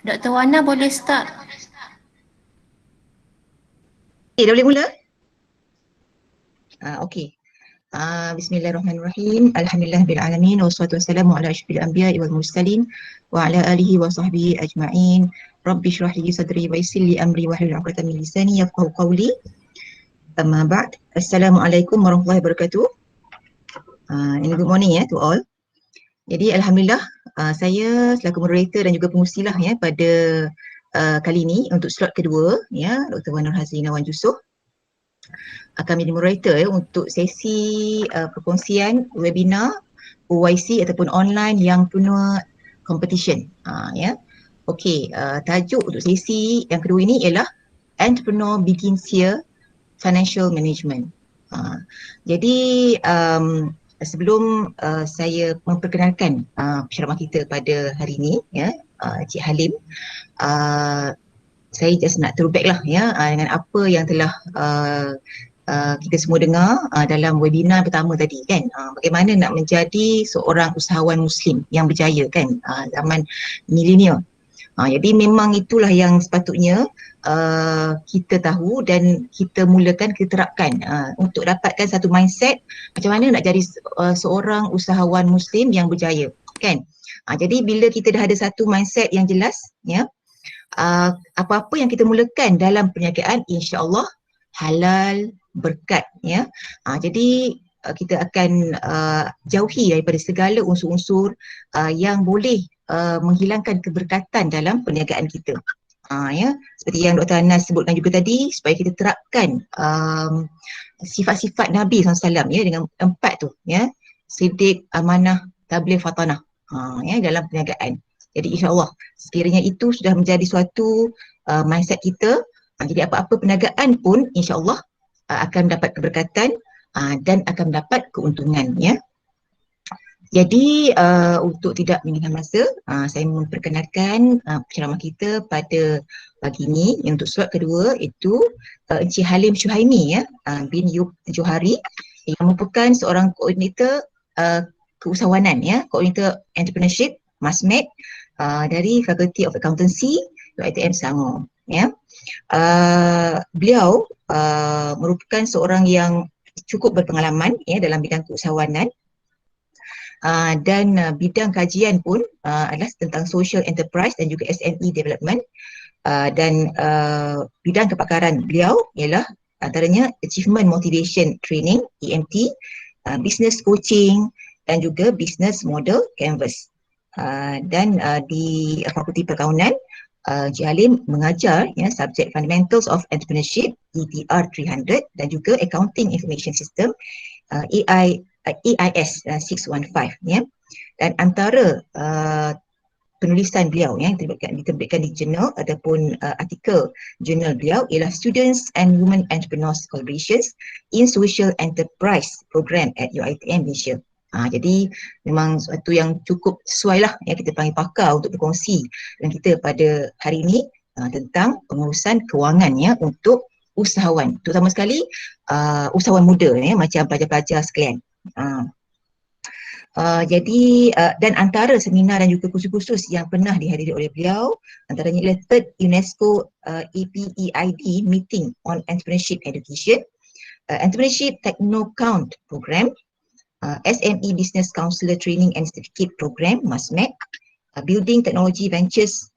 Dr. Wana boleh start? Okay, dah boleh mula? Okey. Bismillahirrahmanirrahim. Alhamdulillahirabbil wassalatu wassalamu ala asyrafil anbiya'i wal mursalin wa ala alihi wa sahbihi ajma'in. Rabbi shrah li sadri wa yassir li amri wahlul 'uqdatam min lisani yafqahu qawli. Amma ba'd. Assalamualaikum warahmatullahi wabarakatuh. And good morning to all. Jadi alhamdulillah saya selaku moderator dan juga pengusilah pada kali ini untuk slot kedua Dr. Wan Nur Hazlina Wan Yusof akan menjadi moderator untuk sesi perkongsian webinar OYC ataupun online yang penuh competition. Okey, tajuk untuk sesi yang kedua ini ialah Entrepreneur Begins Here Financial Management. Jadi sebelum saya memperkenalkan penceramah kita pada hari ini Cik Halim, saya just nak throwback lah dengan apa yang telah kita semua dengar dalam webinar pertama tadi kan, bagaimana nak menjadi seorang usahawan Muslim yang berjaya kan zaman milenial. Jadi memang itulah yang sepatutnya kita tahu dan kita mulakan, kita terapkan untuk dapatkan satu mindset macam mana nak jadi seorang usahawan Muslim yang berjaya kan. Jadi bila kita dah ada satu mindset yang jelas apa-apa yang kita mulakan dalam perniagaan insya-Allah halal, berkat jadi kita akan jauhi daripada segala unsur-unsur yang boleh menghilangkan keberkatan dalam perniagaan kita. Seperti yang Dr. Anas sebutkan juga tadi, supaya kita terapkan sifat-sifat Nabi SAW dengan 4 tu sidik, amanah, tabligh, fatanah dalam perniagaan. Jadi insya-Allah sekiranya itu sudah menjadi suatu mindset kita, jadi apa-apa perniagaan pun insya-Allah akan mendapat keberkatan dan akan mendapat keuntungan Jadi untuk tidak menghilangkan masa, saya memperkenalkan penceramah kita pada pagi ini yang untuk slot kedua iaitu Encik Halim Syuhaimi bin Yub Johari yang merupakan seorang koordinator keusahawanan koordinator entrepreneurship MASMED dari Faculty of Accountancy UiTM Selangor. Beliau merupakan seorang yang cukup berpengalaman dalam bidang keusahawanan dan bidang kajian pun adalah tentang social enterprise dan juga SME development dan bidang kepakaran beliau ialah antaranya achievement motivation training EMT, business coaching dan juga business model canvas. Dan di Fakulti Perkawanan Encik Halim mengajar subjek Fundamentals of Entrepreneurship ETR 300 dan juga Accounting Information System AIS 615 dan antara penulisan beliau yang diterbitkan di jurnal ataupun artikel jurnal beliau ialah Students and Women Entrepreneurs Collaborations in Social Enterprise Program at UiTM Malaysia. Jadi memang suatu yang cukup sesuai lah kita panggil pakar untuk berkongsi dengan kita pada hari ini tentang pengurusan kewangan untuk usahawan, terutama sekali usahawan muda macam pelajar-pelajar sekalian. Jadi dan antara seminar dan juga kursus-kursus yang pernah dihadiri oleh beliau antaranya ialah Third UNESCO EPEID Meeting on Entrepreneurship Education, Entrepreneurship Techno-Count Program, SME Business Counselor Training and Certificate Program MASMED, Building Technology Ventures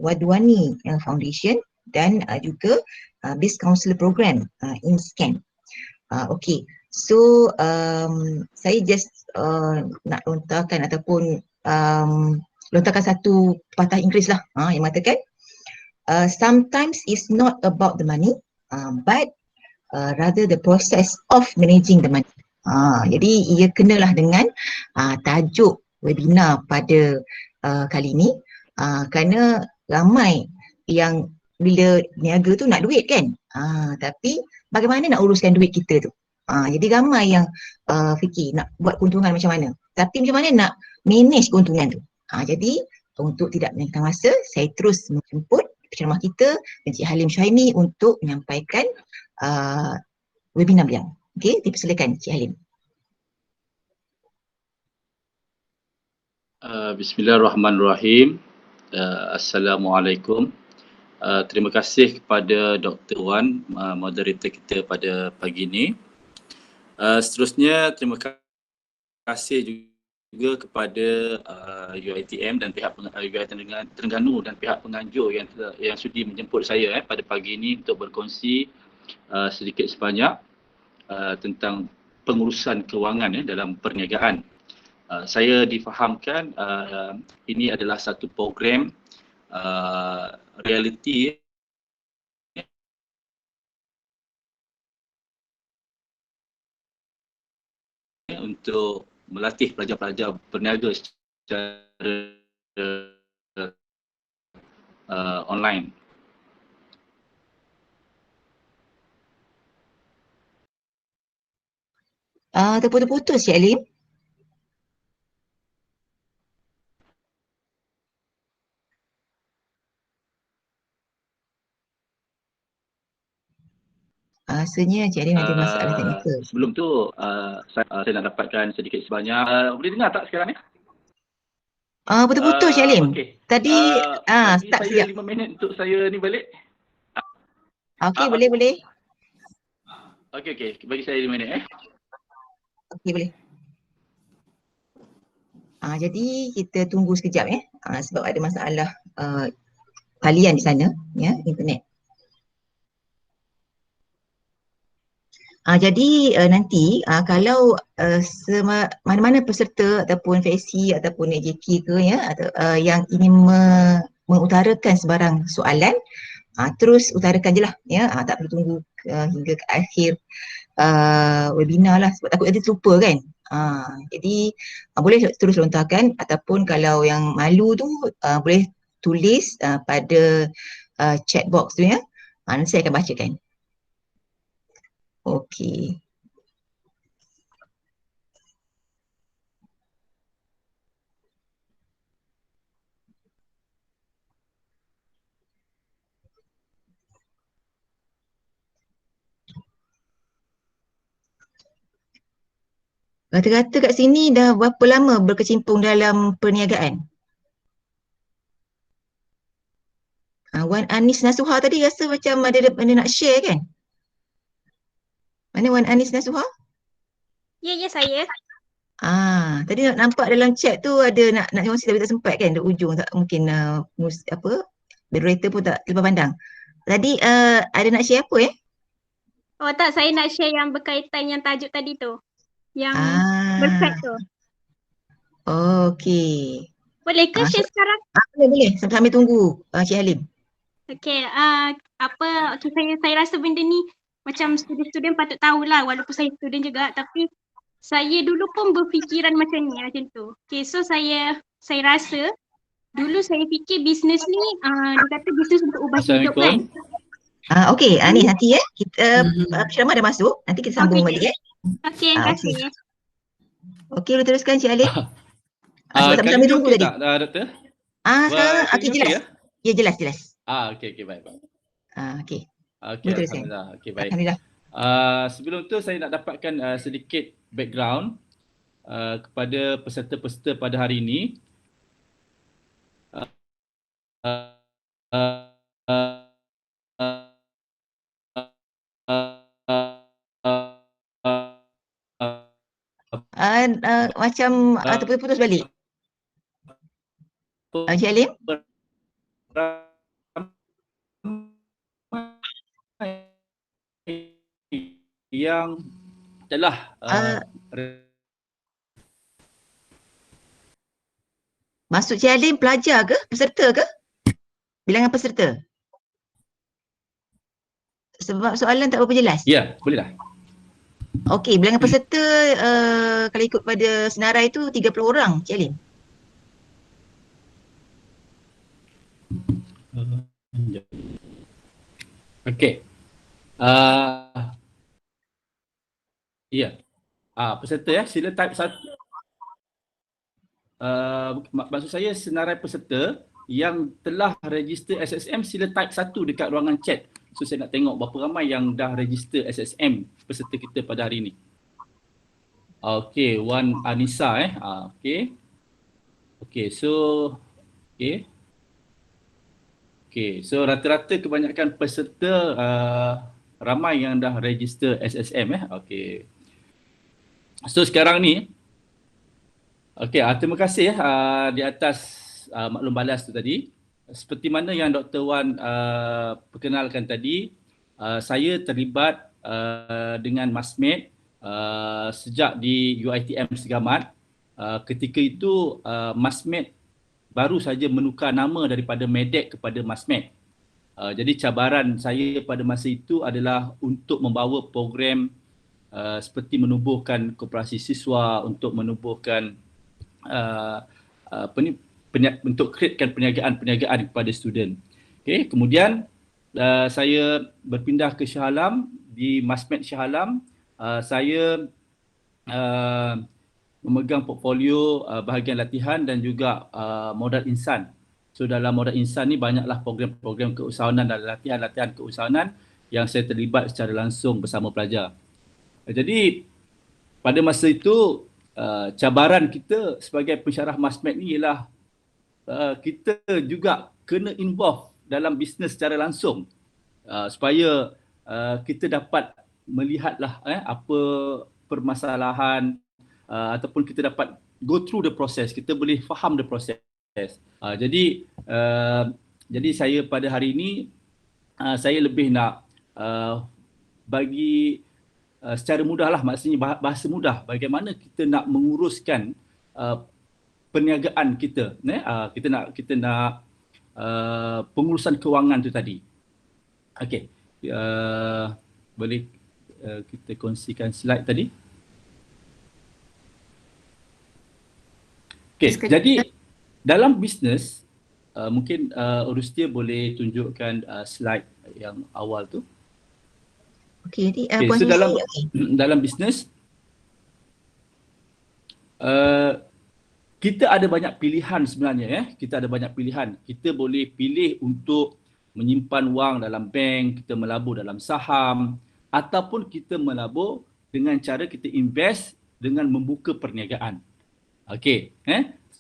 Wadwani Foundation dan juga Biz Counselor Program InScan. Okey, so saya just nak lontarkan ataupun lontarkan satu patah Inggeris lah yang mengatakan sometimes it's not about the money but rather the process of managing the money. Jadi ia kenalah dengan tajuk webinar pada kali ini kerana ramai yang bila niaga tu nak duit kan, tapi bagaimana nak uruskan duit kita tu. Jadi ramai yang fikir nak buat keuntungan macam mana, tapi macam mana nak manage keuntungan tu. Jadi untuk tidak menyingkirkan masa, saya terus menjemput penceramah kita Encik Halim Syuhaimi untuk menyampaikan webinar beliau. Okey, dipersilakan Cik Halim. Bismillahirrahmanirrahim. Assalamualaikum. Terima kasih kepada Dr. Wan, moderator kita pada pagi ini. Seterusnya, terima kasih juga kepada UiTM dan pihak UiTM Terengganu dan pihak penganjur yang sudi menjemput saya pada pagi ini untuk berkongsi sedikit sebanyak tentang pengurusan kewangan dalam perniagaan. Saya difahamkan ini adalah satu program realiti untuk melatih pelajar-pelajar berniaga secara online. Terputus-putus Cik Alim. Rasanya Cik Alim ada masalah teknikal. Sebelum tu saya nak dapatkan sedikit sebanyak. Boleh dengar tak sekarang ni? Putus-putus Cik Alim. Okey. Tadi Bagi start saya sekejap. 5 minit untuk saya ni balik. Okey, boleh. Okey. Bagi saya 5 minit Okey, boleh. Jadi kita tunggu sekejap sebab ada masalah talian di sana ya, internet. Jadi nanti kalau mana-mana peserta ataupun FSC ataupun AJK ke ya atau yang ingin mengutarakan sebarang soalan, terus utarakan je lah ya, tak perlu tunggu hingga ke akhir webinar lah sebab takut nanti terlupa kan. Jadi boleh terus lontarkan ataupun kalau yang malu tu boleh tulis pada chat box tu ya. Nanti saya akan bacakan. Okey. Rata-rata kat sini dah berapa lama berkecimpung dalam perniagaan? Wan Anis Nasuha tadi rasa macam ada nak share kan? Mana Wan Anis Nasuha? Ya, saya. Tadi nampak dalam chat tu ada nak kongsi tapi tak sempat kan, di ujung tak mungkin moderator pun tak terlepas pandang. Tadi ada nak share apa Oh tak, saya nak share yang berkaitan yang tajuk tadi tu. Yang berkat tu. Okey. Boleh ke share sekarang? Boleh. Sambil tunggu Cik Halim. Okey, saya rasa benda ni macam student-student patut tahulah walaupun saya student juga, tapi saya dulu pun berfikiran macam ni, macam tu. Okey, so saya rasa dulu saya fikir bisnes ni dia kata bisnes untuk ubah hidup kan. Okey, ni nanti kita Syamah dah masuk, nanti kita sambung balik Okey, terima kasih. Okey, boleh teruskan Cik Halim. Kali ni okey tak, Doktor? Sekarang okey jelas. Ya, jelas. Okey, baik. Okey. Okey, alhamdulillah. Okey, baik. Alhamdulillah. Sebelum tu saya nak dapatkan sedikit background kepada peserta-peserta pada hari ini. Macam terputus balik. Cik Halim? Yang telah Maksud Cik Halim pelajar ke? Peserta ke? Bilangan peserta? Sebab soalan tak berapa jelas. Ya, boleh dah. Okey, bilangan peserta kalau ikut pada senarai tu 30 orang, Cik Halim. Okey. Ya. Peserta sila type 1. Maksud saya senarai peserta yang telah register SSM sila type 1 dekat ruangan chat. So saya nak tengok berapa ramai yang dah register SSM peserta kita pada hari ini. Okey, Wan Anissa Okey. Okey, so okey. Okey, so rata-rata kebanyakan peserta ramai yang dah register SSM Okey. So sekarang ni terima kasih di atas maklum balas tu tadi. Seperti mana yang Dr. Wan perkenalkan tadi, saya terlibat dengan MASMED sejak di UiTM Segamat. Ketika itu MASMED baru saja menukar nama daripada MEDEC kepada MASMED. Jadi cabaran saya pada masa itu adalah untuk membawa program seperti menubuhkan koperasi siswa, untuk menubuhkan untuk createkan perniagaan kepada student. Okay, kemudian saya berpindah ke Shah Alam. Di MASMED Shah Alam, saya memegang portfolio bahagian latihan dan juga modal insan. So dalam modal insan ni banyaklah program-program keusahawanan dan latihan-latihan keusahawanan yang saya terlibat secara langsung bersama pelajar. Jadi pada masa itu cabaran kita sebagai pensyarah MASMED ni ialah kita juga kena involve dalam bisnes secara langsung supaya kita dapat melihatlah apa permasalahan ataupun kita dapat go through the process, kita boleh faham the process. Jadi saya pada hari ini saya lebih nak bagi secara mudahlah, maksudnya bahasa mudah, bagaimana kita nak menguruskan perniagaan kita. Kita nak pengurusan kewangan tu tadi. Okey, boleh kita kongsikan slide tadi. Okey, jadi dalam bisnes mungkin Rustia boleh tunjukkan slide yang awal tu. Okey, jadi So dalam bisnes kita ada banyak pilihan sebenarnya. Kita ada banyak pilihan. Kita boleh pilih untuk menyimpan wang dalam bank, kita melabur dalam saham, ataupun kita melabur dengan cara kita invest dengan membuka perniagaan. Okey,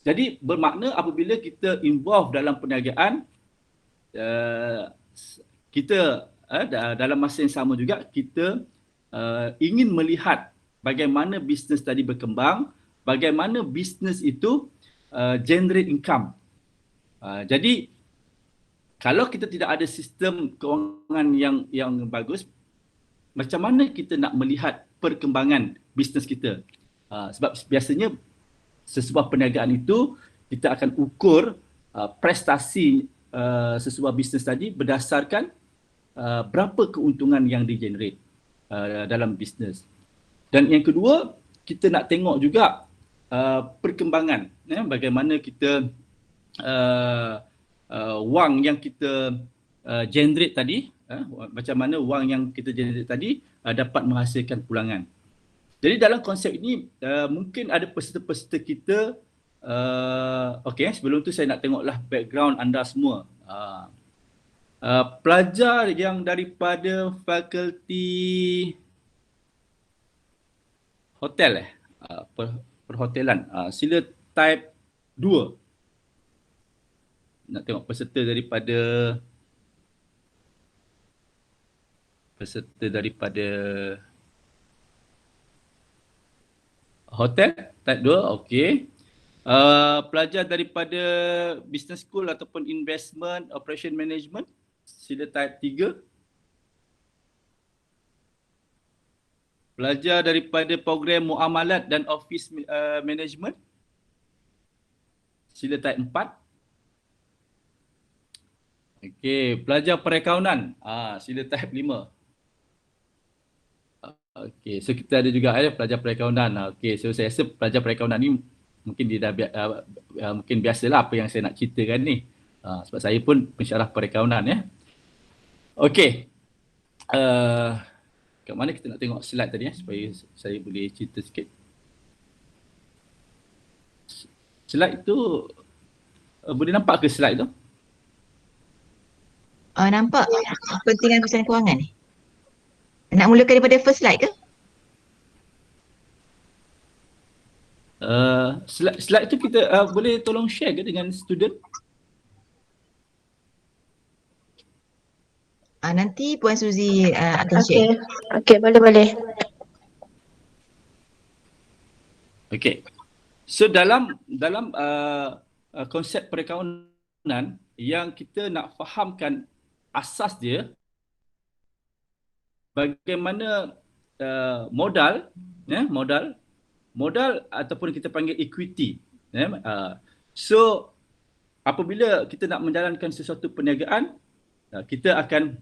jadi bermakna apabila kita involve dalam perniagaan, kita dalam masa yang sama juga kita ingin melihat bagaimana bisnes tadi berkembang, bagaimana bisnes itu generate income. Jadi kalau kita tidak ada sistem kewangan yang bagus, macam mana kita nak melihat perkembangan bisnes kita? Sebab biasanya sesebuah perniagaan itu kita akan ukur prestasi sesebuah bisnes tadi berdasarkan berapa keuntungan yang di-generate dalam bisnes. Dan yang kedua, kita nak tengok juga perkembangan, bagaimana kita wang yang kita generate tadi, macam mana wang yang kita generate tadi dapat menghasilkan pulangan. Jadi dalam konsep ini mungkin ada peserta-peserta kita, sebelum tu saya nak tengoklah background anda semua. Pelajar yang daripada fakulti hotel perhotelan, sila type 2. Nak tengok peserta hotel type 2, okey. Pelajar daripada business school ataupun investment operation management, sila type 3. Pelajar daripada program muamalat dan office management, sila type 4. Okey, pelajar perakaunan, sila type 5. Okey, so kita ada juga pelajar perakaunan. Okey, so saya rasa pelajar perakaunan ni mungkin dia dah mungkin biasalah apa yang saya nak ceritakan ni. Sebab saya pun pensyarah perakaunan Okey. Kat mana kita nak tengok slide tadi supaya saya boleh cerita sikit. Slide tu boleh nampak ke slide tu? Nampak kepentingan perusahaan kewangan ni. Nak mulakan daripada first slide ke? Slide tu kita boleh tolong share ke dengan student? Nanti Puan Suzy akan share. Okey, boleh. Okey. So dalam konsep perakaunan yang kita nak fahamkan asas dia, bagaimana modal ataupun kita panggil equity. So apabila kita nak menjalankan sesuatu perniagaan, kita akan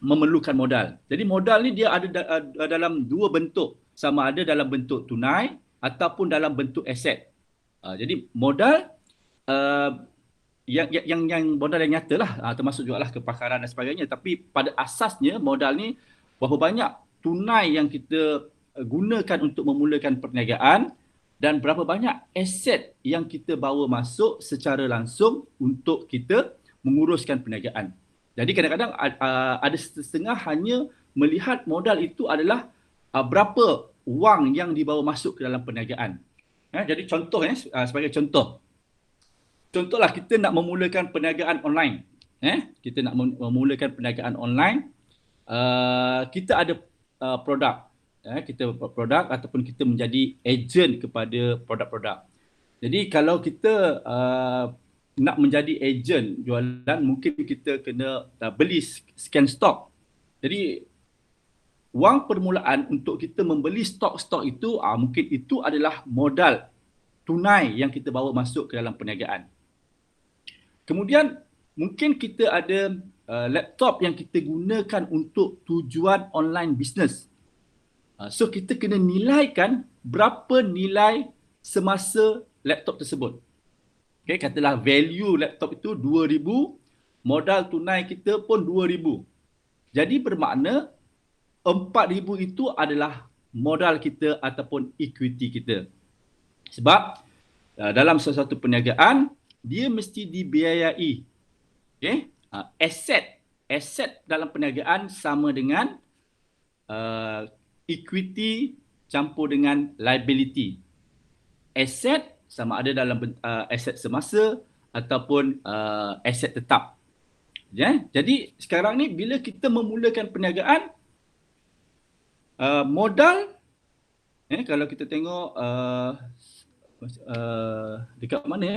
memerlukan modal. Jadi modal ni dia ada dalam dua bentuk, sama ada dalam bentuk tunai ataupun dalam bentuk aset. Jadi modal yang modal yang nyata lah, termasuk juga lah kepakaran dan sebagainya. Tapi pada asasnya modal ni berapa banyak tunai yang kita gunakan untuk memulakan perniagaan dan berapa banyak aset yang kita bawa masuk secara langsung untuk kita menguruskan perniagaan. Jadi kadang-kadang ada setengah hanya melihat modal itu adalah berapa wang yang dibawa masuk ke dalam perniagaan. Jadi contoh, sebagai contohlah kita nak memulakan perniagaan online. Kita nak memulakan perniagaan online, kita ada produk. Kita produk ataupun kita menjadi ejen kepada produk-produk. Jadi kalau kita nak menjadi ejen jualan, mungkin kita kena beli scan stok. Jadi wang permulaan untuk kita membeli stok-stok itu, mungkin itu adalah modal tunai yang kita bawa masuk ke dalam perniagaan. Kemudian mungkin kita ada laptop yang kita gunakan untuk tujuan online business. So kita kena nilaikan berapa nilai semasa laptop tersebut. Okay, katalah value laptop itu 2,000, modal tunai kita pun 2,000. Jadi bermakna 4,000 itu adalah modal kita ataupun equity kita. Sebab dalam sesuatu perniagaan, dia mesti dibiayai. Okay? Aset dalam perniagaan sama dengan equity campur dengan liability. Aset sama ada dalam aset semasa ataupun aset tetap. Jadi sekarang ni bila kita memulakan perniagaan, modal, kalau kita tengok dekat mana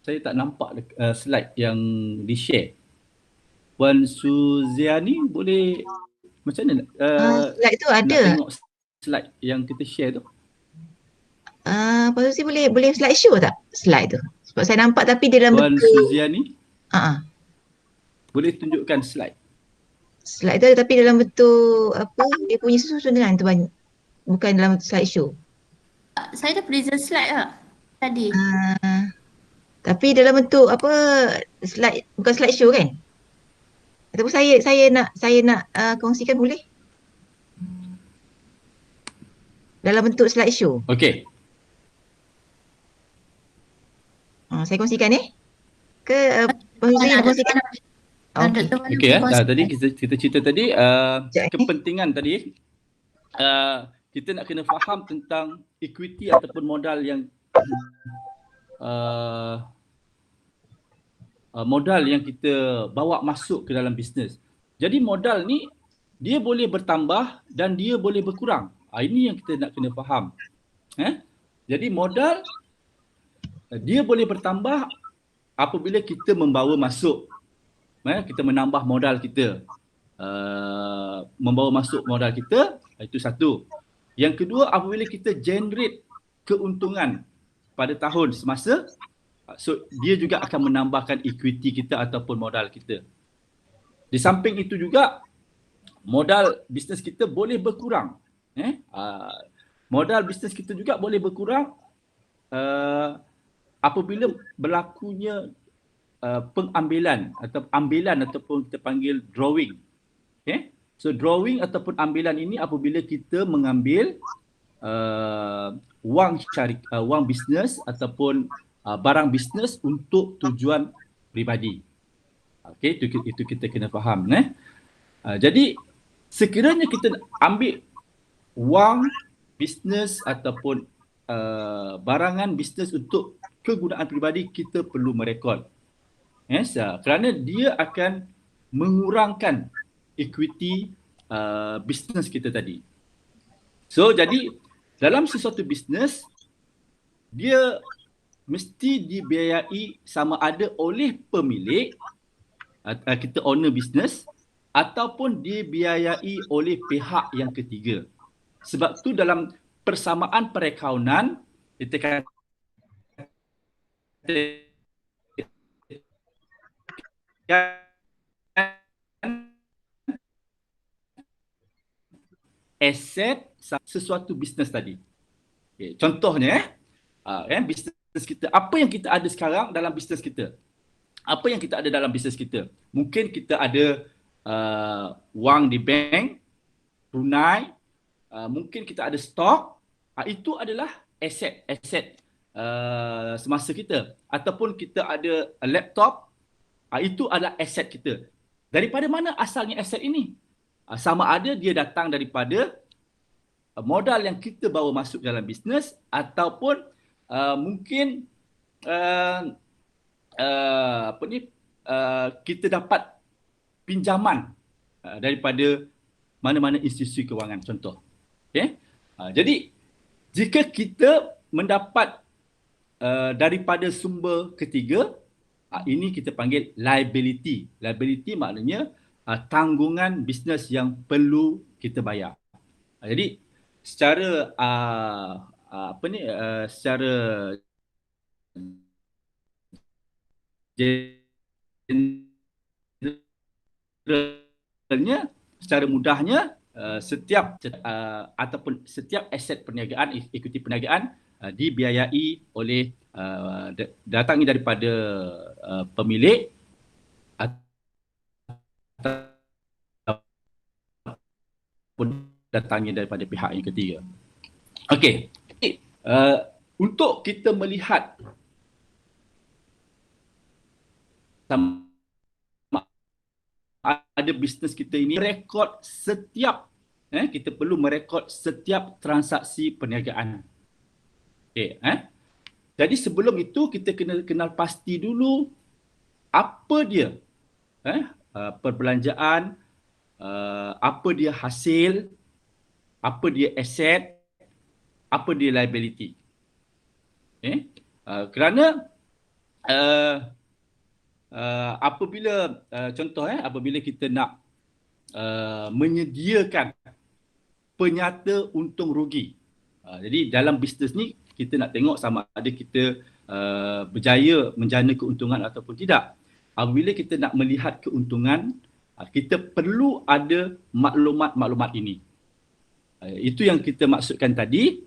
saya tak nampak slide yang di-share. Puan Suziani boleh macam mana? Slide tu ada. Nak tengok slide yang kita share tu. Puan Suzy boleh slideshow tak slide tu? Sebab saya nampak tapi dia dalam Puan Suziani, boleh tunjukkan slide. Slide tu ada tapi dalam bentuk apa? Dia punya susunan tu banyak. Bukan dalam slideshow. Saya dah present slide lah tadi. Tapi dalam bentuk apa? Slide, bukan slideshow kan? Ataupun saya nak kongsikan boleh? Dalam bentuk slideshow. Okey. Saya kongsikan ke Puan Suzy nak kongsikan? Okey. Okey, tadi kita cerita tadi kepentingan tadi kita nak kena faham tentang equity ataupun modal yang kita bawa masuk ke dalam bisnes. Jadi modal ni dia boleh bertambah dan dia boleh berkurang. Ini yang kita nak kena faham. Jadi modal dia boleh bertambah apabila kita membawa masuk. Kita menambah modal kita. Membawa masuk modal kita, itu satu. Yang kedua, apabila kita generate keuntungan pada tahun semasa, so dia juga akan menambahkan equity kita ataupun modal kita. Di samping itu juga, modal bisnes kita boleh berkurang. Modal bisnes kita juga boleh berkurang apabila berlakunya pengambilan atau ambilan ataupun kita panggil drawing. So drawing ataupun ambilan ini apabila kita mengambil wang bisnes ataupun barang bisnes untuk tujuan peribadi. Okey, itu kita kena faham. Jadi sekiranya kita ambil wang bisnes ataupun barangan bisnes untuk kegunaan peribadi, kita perlu merekod. Kerana dia akan mengurangkan equity bisnes kita tadi. So jadi dalam sesuatu bisnes dia mesti dibiayai sama ada oleh pemilik, kita owner bisnes, ataupun dibiayai oleh pihak yang ketiga. Sebab tu dalam persamaan perakaunan kita kata aset sesuatu bisnes tadi. Okay. Contohnya bisnes kita, apa yang kita ada sekarang dalam bisnes kita? Apa yang kita ada dalam bisnes kita? Mungkin kita ada wang di bank, tunai, mungkin kita ada stok, itu adalah aset semasa kita. Ataupun kita ada laptop, itu adalah aset kita. Daripada mana asalnya aset ini? Sama ada dia datang daripada modal yang kita bawa masuk dalam bisnes, ataupun mungkin kita dapat pinjaman daripada mana-mana institusi kewangan, contoh. Okay? Jadi jika kita mendapat daripada sumber ketiga, ini kita panggil liability. Liability maknanya tanggungan bisnes yang perlu kita bayar. Jadi secara secara generalnya, secara mudahnya, setiap ataupun setiap aset perniagaan, ekuiti perniagaan dibiayai oleh datangnya daripada pemilik ataupun datangnya daripada pihak yang ketiga. Okey. Untuk kita melihat sama ada bisnes kita ini rekod setiap kita perlu merekod setiap transaksi perniagaan. Okey, jadi sebelum itu kita kena kenal pasti dulu apa dia perbelanjaan, apa dia hasil, apa dia aset, apa dia liability. Kerana apabila contoh apabila kita nak menyediakan penyata untung rugi. Jadi dalam bisnes ni kita nak tengok sama ada kita berjaya menjana keuntungan ataupun tidak. Apabila kita nak melihat keuntungan, kita perlu ada maklumat-maklumat ini. Itu yang kita maksudkan tadi.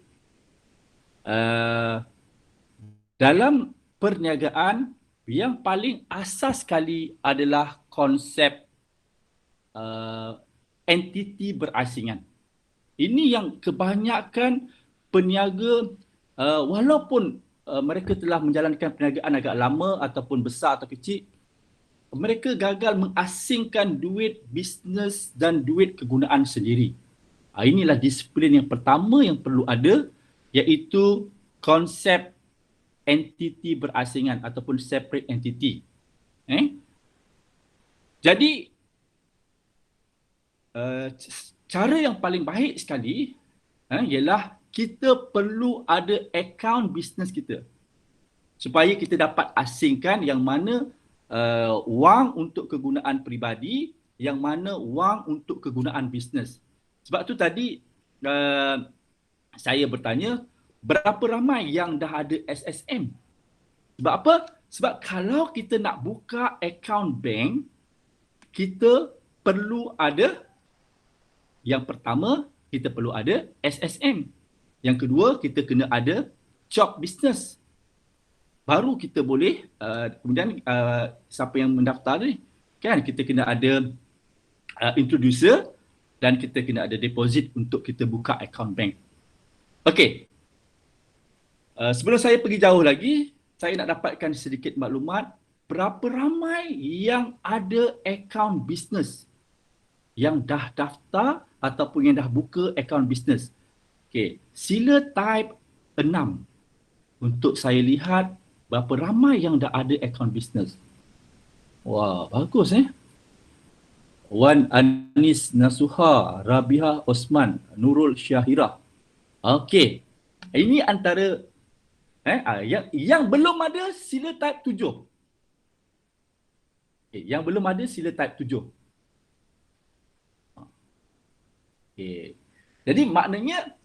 Dalam perniagaan, yang paling asas sekali adalah konsep entiti berasingan. Ini yang kebanyakan peniaga walaupun mereka telah menjalankan perniagaan agak lama ataupun besar atau kecil, mereka gagal mengasingkan duit bisnes dan duit kegunaan sendiri. Inilah disiplin yang pertama yang perlu ada, iaitu konsep entiti berasingan ataupun separate entity. Jadi cara yang paling baik sekali ialah kita perlu ada akaun bisnes kita supaya kita dapat asingkan yang mana wang untuk kegunaan peribadi, yang mana wang untuk kegunaan bisnes. Sebab tu tadi saya bertanya, berapa ramai yang dah ada SSM? Sebab apa? Sebab kalau kita nak buka akaun bank, kita perlu ada, yang pertama, kita perlu ada SSM. Yang kedua, kita kena ada job business. Baru kita boleh, kemudian siapa yang mendaftar ni, kan kita kena ada introducer dan kita kena ada deposit untuk kita buka akaun bank. Okey. Sebelum saya pergi jauh lagi, saya nak dapatkan sedikit maklumat berapa ramai yang ada akaun bisnes yang dah daftar ataupun yang dah buka akaun bisnes. Okey, sila type 6 untuk saya lihat berapa ramai yang dah ada akaun bisnes. Wah, bagus Wan Anis Nasuha, Rabiha Osman, Nurul Syahirah. Okey. Ini antara yang belum ada sila type 7. Okay, yang belum ada sila type 7. Okay. Jadi maknanya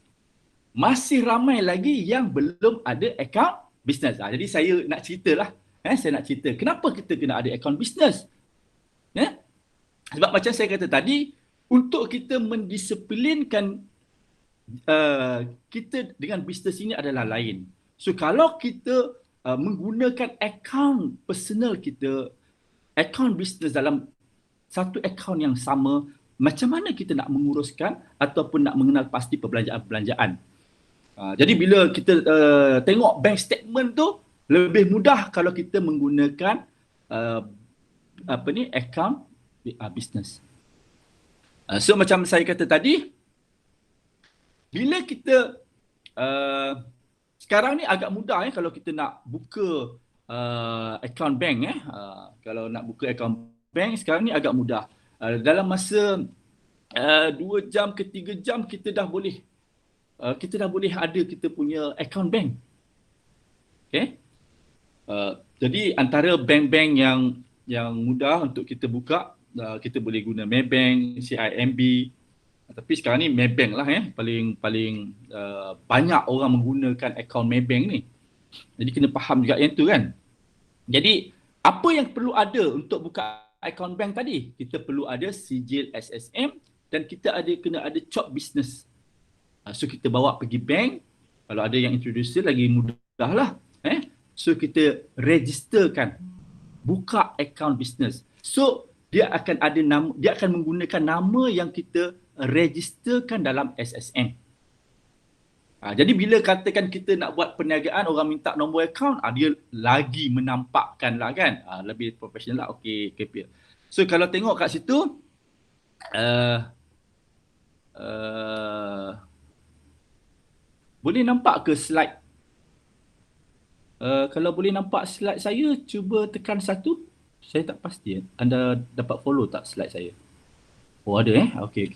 masih ramai lagi yang belum ada account business. Jadi saya nak ceritalah. Saya nak cerita kenapa kita kena ada account business. Sebab macam saya kata tadi, untuk kita mendisiplinkan kita dengan bisnes ini adalah lain. So kalau kita menggunakan akaun personal kita, akaun bisnes dalam satu akaun yang sama, macam mana kita nak menguruskan ataupun nak mengenal pasti perbelanjaan-perbelanjaan. Jadi bila kita tengok bank statement tu, lebih mudah kalau kita menggunakan akaun bisnes. So macam saya kata tadi, bila kita sekarang ni agak mudah kalau kita nak buka account bank kalau nak buka account bank sekarang ni agak mudah. Dalam masa 2 jam ke 3 jam kita dah boleh ada kita punya account bank. Okay? Jadi antara bank-bank yang mudah untuk kita buka, kita boleh guna Maybank, CIMB. Tapi sekarang ni Maybank lah paling banyak orang menggunakan akaun Maybank ni. Jadi kena faham juga yang tu kan. Jadi apa yang perlu ada untuk buka akaun bank tadi? Kita perlu ada sijil SSM dan kita kena ada COP business. So kita bawa pergi bank, kalau ada yang introducer lagi mudah lah. So kita registerkan, buka akaun business. So dia akan ada nama, dia akan menggunakan nama yang kita registerkan dalam SSM. Jadi bila katakan kita nak buat perniagaan, orang minta nombor akaun, dia lagi menampakkan lah kan. Lebih profesional lah. Okey, KPL. So kalau tengok kat situ, boleh nampak ke slide? Kalau boleh nampak slide saya, cuba tekan 1. Saya tak pasti. Anda dapat follow tak slide saya? Oh ada Okey.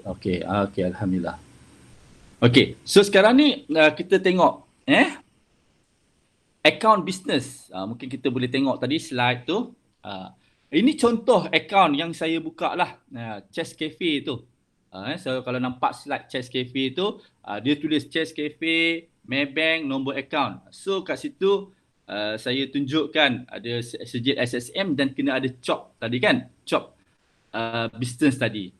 Okey, alhamdulillah. Okey, so sekarang ni kita tengok account business. Mungkin kita boleh tengok tadi slide tu. Ini contoh account yang saya buka lah. Chess Cafe tu. So kalau nampak slide Chess Cafe tu, dia tulis Chess Cafe, Maybank, nombor account. So kat situ saya tunjukkan ada sijil SSM dan kena ada COP tadi kan, COP business tadi.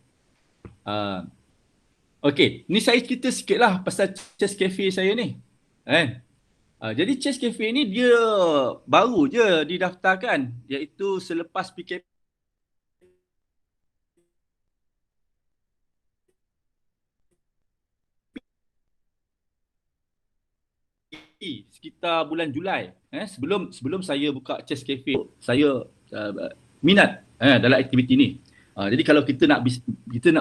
Okey, ni saya cerita sikit lah pasal Chess Cafe saya ni. Jadi Chess Cafe ni dia baru je didaftarkan, iaitu selepas PKP sekitar bulan Julai. Sebelum saya buka Chess Cafe, saya minat dalam aktiviti ni. Jadi kalau kita nak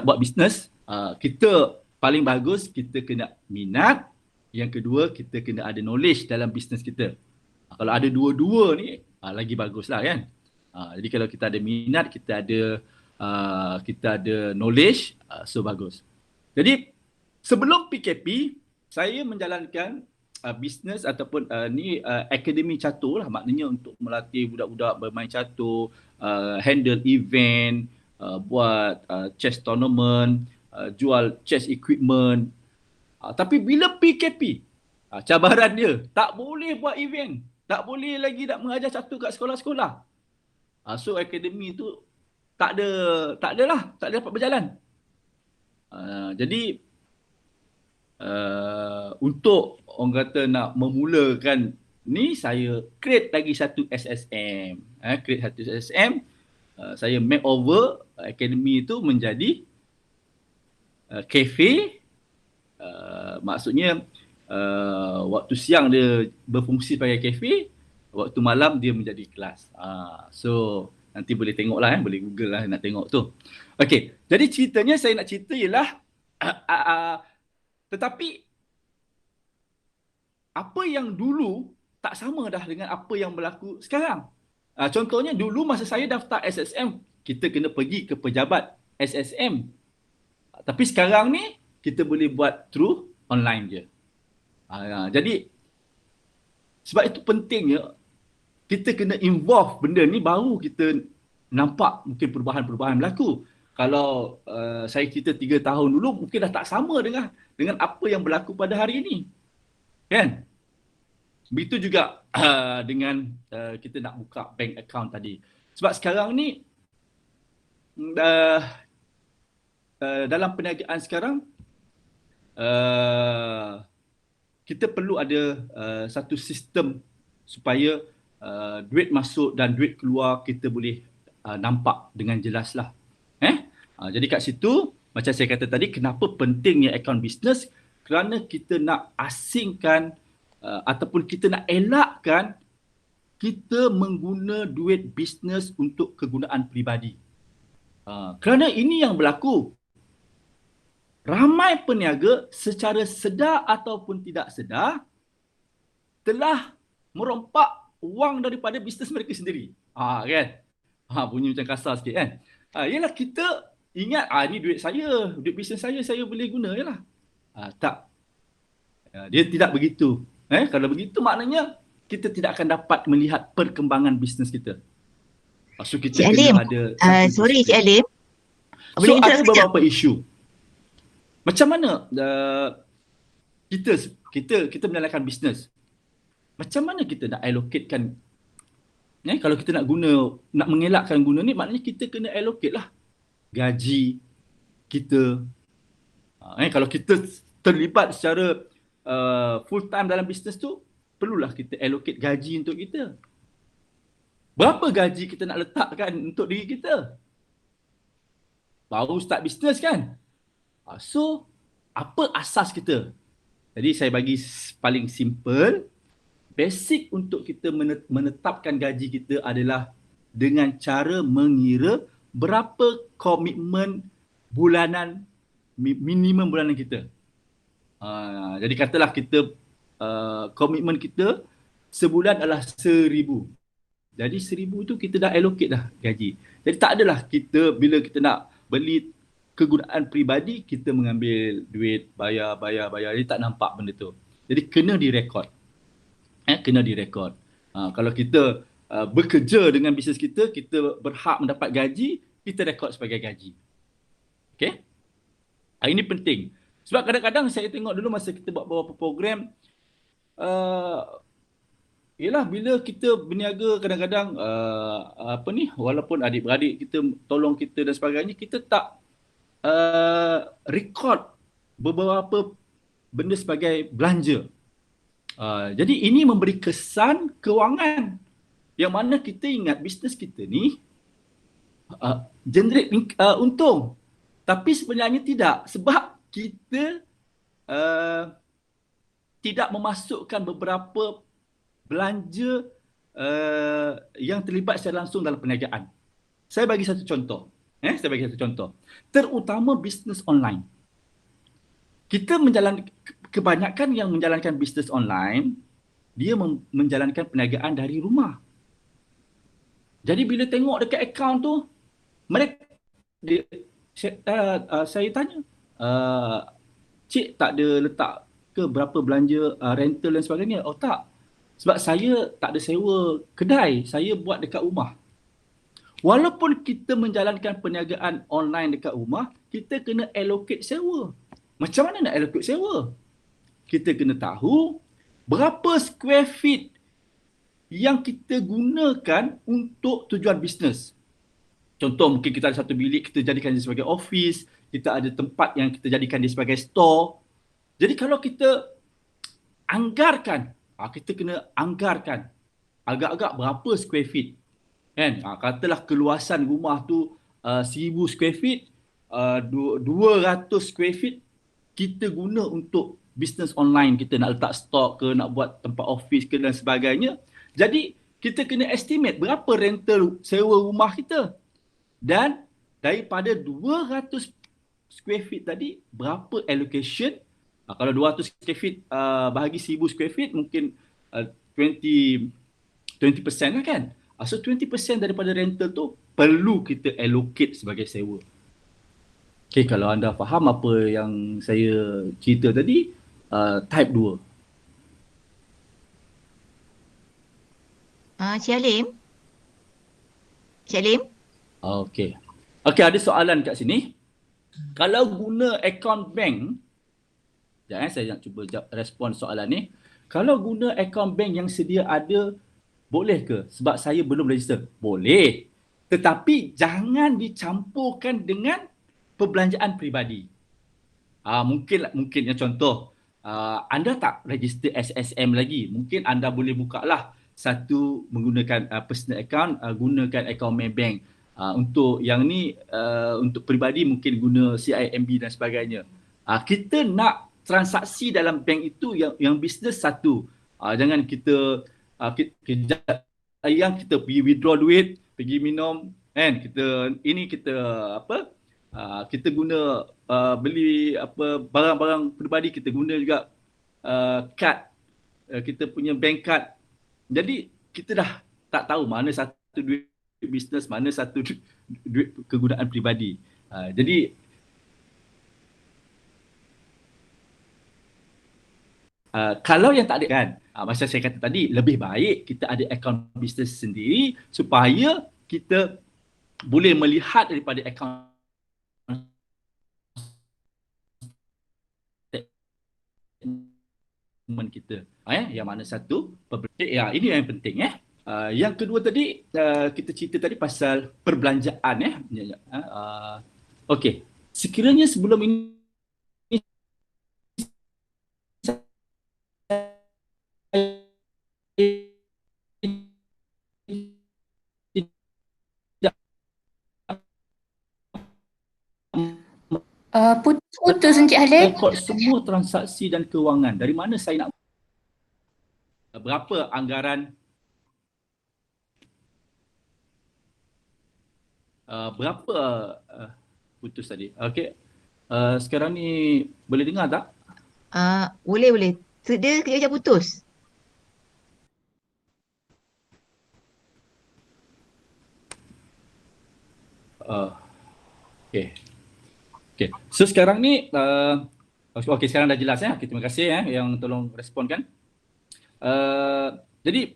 buat bisnes, kita paling bagus kita kena minat. Yang kedua, kita kena ada knowledge dalam bisnes kita. Kalau ada dua-dua ni, lagi baguslah kan. Jadi kalau kita ada minat, kita ada knowledge, so bagus. Jadi sebelum PKP, saya menjalankan bisnes ataupun akademi catur lah, maknanya untuk melatih budak-budak bermain catur, handle event, buat chess tournament, jual chess equipment. Tapi bila PKP, cabaran dia tak boleh buat event, tak boleh lagi nak mengajar catur kat sekolah-sekolah. So akademi tu tak dapat berjalan. Jadi untuk orang kata nak memulakan ni, saya create lagi satu SSM. Saya makeover akademi tu menjadi cafe. Maksudnya waktu siang dia berfungsi sebagai cafe, waktu malam dia menjadi kelas. So nanti boleh tengok lah, boleh google lah nak tengok tu. Okey, jadi ceritanya saya nak cerita ialah tetapi apa yang dulu tak sama dah dengan apa yang berlaku sekarang. Contohnya dulu masa saya daftar SSM, kita kena pergi ke pejabat SSM. Tapi sekarang ni kita boleh buat through online je. Jadi sebab itu pentingnya kita kena involve benda ni baru kita nampak mungkin perubahan-perubahan berlaku. Kalau saya cerita 3 tahun dulu mungkin dah tak sama dengan apa yang berlaku pada hari ini. Kan? Begitu juga dengan kita nak buka bank account tadi. Sebab sekarang ni dalam perniagaan sekarang kita perlu ada satu sistem supaya duit masuk dan duit keluar kita boleh nampak dengan jelas lah. Jadi kat situ macam saya kata tadi, kenapa pentingnya akaun bisnes, kerana kita nak asingkan ataupun kita nak elakkan kita mengguna duit bisnes untuk kegunaan peribadi. Kerana ini yang berlaku. Ramai peniaga secara sedar ataupun tidak sedar telah merompak wang daripada bisnes mereka sendiri. Kan? Bunyi macam kasar sikit kan? Yalah kita ingat ni duit saya, duit bisnes saya boleh guna yalah. Tak. Dia tidak begitu. Kalau begitu maknanya kita tidak akan dapat melihat perkembangan bisnes kita. So kita Cik kena Alim, ada sorry Cik Alim. So ada beberapa isu. Macam mana kita menjalankan bisnes? Macam mana kita nak allocatekan? Kalau kita nak mengelakkan guna ni, maknanya kita kena allocate lah gaji kita. Kalau kita terlibat secara full time dalam bisnes tu, perlulah kita allocate gaji untuk kita. Berapa gaji kita nak letakkan untuk diri kita? Baru start bisnes kan? So, apa asas kita? Jadi saya bagi paling simple, basic untuk kita menetapkan gaji kita adalah dengan cara mengira berapa komitmen bulanan, minimum bulanan kita. Jadi katalah kita komitmen kita sebulan adalah 1,000. Jadi 1,000 tu kita dah allocate dah gaji. Jadi tak adalah kita bila kita nak beli kegunaan peribadi, kita mengambil duit, bayar. Jadi tak nampak benda tu. Jadi kena direkod. Kena direkod. Kalau kita bekerja dengan bisnes kita, kita berhak mendapat gaji, kita rekod sebagai gaji. Okay? Ini penting. Sebab kadang-kadang saya tengok dulu masa kita buat beberapa program, yelah bila kita berniaga kadang-kadang walaupun adik-beradik kita tolong kita dan sebagainya, kita tak record beberapa benda sebagai belanja. Jadi ini memberi kesan kewangan yang mana kita ingat bisnes kita ni generate untung. Tapi sebenarnya tidak, sebab kita tidak memasukkan beberapa belanja yang terlibat secara langsung dalam perniagaan. Saya bagi satu contoh. Terutama bisnes online. Kebanyakan yang menjalankan bisnes online, dia menjalankan perniagaan dari rumah. Jadi bila tengok dekat akaun tu, saya tanya, cik tak ada letak ke berapa belanja rental dan sebagainya? Oh tak. Sebab saya tak ada sewa kedai, saya buat dekat rumah. Walaupun kita menjalankan perniagaan online dekat rumah, kita kena allocate sewa. Macam mana nak allocate sewa? Kita kena tahu berapa square feet yang kita gunakan untuk tujuan bisnes. Contoh mungkin kita ada satu bilik, kita jadikan dia sebagai office, kita ada tempat yang kita jadikan dia sebagai store. Jadi kalau kita anggarkan, kita kena anggarkan agak-agak berapa square feet. Kan? Katalah keluasan rumah tu 1,000 square feet, 200 square feet kita guna untuk bisnes online. Kita nak letak stok ke, nak buat tempat office ke dan sebagainya. Jadi kita kena estimate berapa rental sewa rumah kita. Dan daripada 200 square feet tadi, berapa allocation? Kalau 200 square feet bahagi 1,000 square feet, mungkin 20% lah kan? So 20% daripada rental tu perlu kita allocate sebagai sewa. Okay, kalau anda faham apa yang saya cerita tadi, type 2. Cik Halim? Cik Halim? Okay. Okay, ada soalan kat sini. Kalau guna akaun bank, sekejap saya nak cuba respon soalan ni. Kalau guna akaun bank yang sedia ada, boleh ke? Sebab saya belum register. Boleh. Tetapi jangan dicampurkan dengan perbelanjaan peribadi. Mungkin yang contoh, anda tak register SSM lagi. Mungkin anda boleh bukalah satu menggunakan personal account, gunakan akaun Maybank. Untuk yang ni, untuk peribadi mungkin guna CIMB dan sebagainya. Kita nak transaksi dalam bank itu yang bisnes satu. Jangan kita yang kita pergi withdraw duit, pergi minum, kan? Kita guna beli barang-barang peribadi, kita guna juga kad, kita punya bank card. Jadi kita dah tak tahu mana satu duit bisnes, mana satu duit kegunaan peribadi. Jadi kalau yang tak ada kan, macam saya kata tadi, lebih baik kita ada akaun bisnes sendiri supaya kita boleh melihat daripada akaun kita. Yang mana satu, ini yang penting. Yang kedua tadi, kita cerita tadi pasal perbelanjaan. Okey, sekiranya sebelum ini Putus Encik Halim. rekod semua transaksi dan kewangan. Dari mana saya nak berapa anggaran, berapa putus tadi. Okey. Sekarang ni boleh dengar tak? Boleh. Dia kejap putus. Okey. So sekarang ni okey, sekarang dah jelas ya. Okay, terima kasih yang tolong responkan. Jadi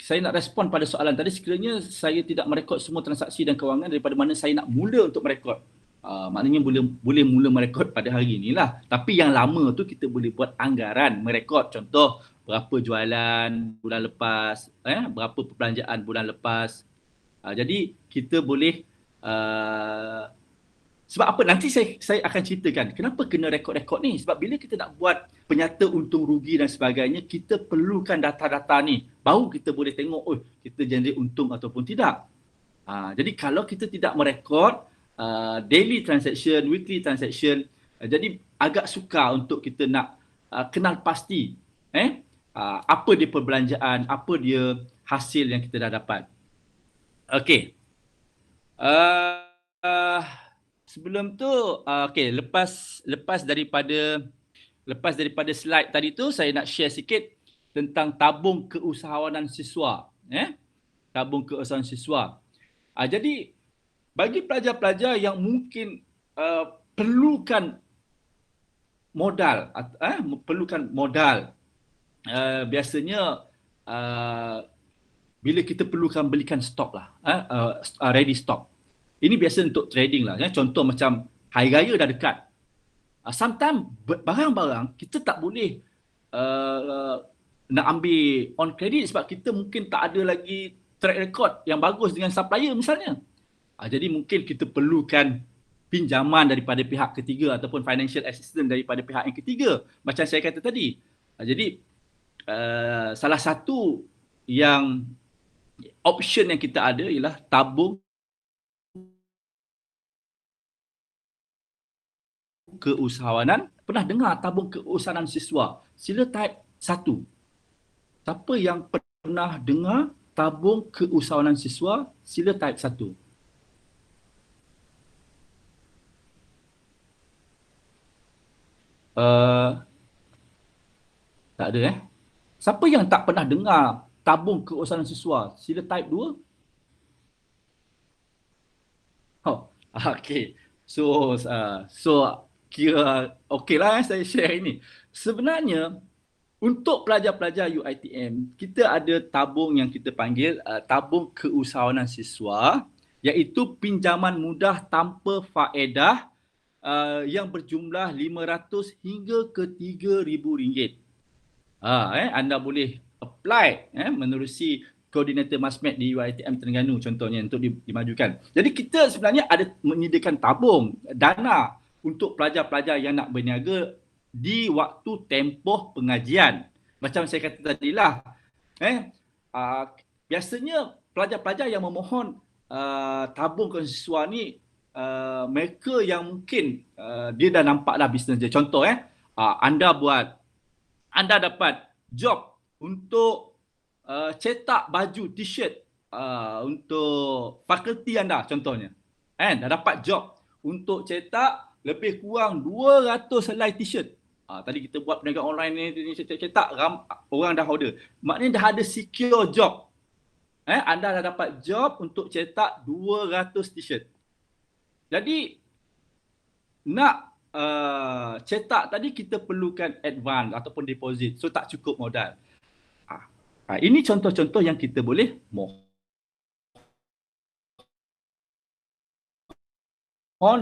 saya nak respon pada soalan tadi, sekiranya saya tidak merekod semua transaksi dan kewangan, daripada mana saya nak mula untuk merekod? Maknanya boleh mula merekod pada hari inilah. Tapi yang lama tu kita boleh buat anggaran merekod. Contoh, berapa jualan bulan lepas, berapa perbelanjaan bulan lepas. Jadi kita boleh sebab apa, nanti saya akan ceritakan kenapa kena rekod-rekod ni. Sebab bila kita nak buat penyata untung rugi dan sebagainya, kita perlukan data-data ni. Baru kita boleh tengok, kita generate untung ataupun tidak. Jadi kalau kita tidak merekod daily transaction, weekly transaction, jadi agak sukar untuk kita nak kenal pasti apa dia perbelanjaan, apa dia hasil yang kita dah dapat. Okey. Sebelum tu, lepas daripada slide tadi tu, saya nak share sikit tentang tabung keusahawanan siswa. Tabung keusahawanan siswa. Jadi, bagi pelajar-pelajar yang mungkin perlukan modal, biasanya bila kita perlukan belikan stok lah, ready stock. Ini biasa untuk trading lah. Contoh macam hari raya dah dekat. Sometimes barang-barang kita tak boleh nak ambil on credit sebab kita mungkin tak ada lagi track record yang bagus dengan supplier misalnya. Jadi mungkin kita perlukan pinjaman daripada pihak ketiga ataupun financial assistance daripada pihak yang ketiga. Macam saya kata tadi. Jadi salah satu yang option yang kita ada ialah tabung keusahawanan. Pernah dengar tabung keusahawanan siswa? Sila type 1. Siapa yang pernah dengar tabung keusahawanan siswa? Sila type 1. Tak ada Siapa yang tak pernah dengar tabung keusahawanan siswa? Sila type 2. Okay. So kira okey lah saya share ini. Sebenarnya untuk pelajar-pelajar UiTM, kita ada tabung yang kita panggil tabung keusahawanan siswa, iaitu pinjaman mudah tanpa faedah yang berjumlah RM500 hingga ke RM3,000. Anda boleh apply menerusi koordinator Masmed di UiTM Terengganu contohnya untuk dimajukan. Jadi kita sebenarnya ada menyediakan tabung dana untuk pelajar-pelajar yang nak berniaga di waktu tempoh pengajian. Macam saya kata tadilah, biasanya pelajar-pelajar yang memohon tabung keusahawanan ni mereka yang mungkin dia dah nampak dah bisnes dia. Contoh anda dapat job untuk cetak baju t-shirt untuk fakulti anda contohnya. Dah dapat job untuk cetak lebih kurang 200 helai t-shirt. Tadi kita buat perniagaan online ni cetak orang dah order. Maknanya dah ada secure job. Anda dah dapat job untuk cetak 200 t-shirt. Jadi nak cetak tadi kita perlukan advance ataupun deposit. So tak cukup modal. Ini contoh-contoh yang kita boleh mohon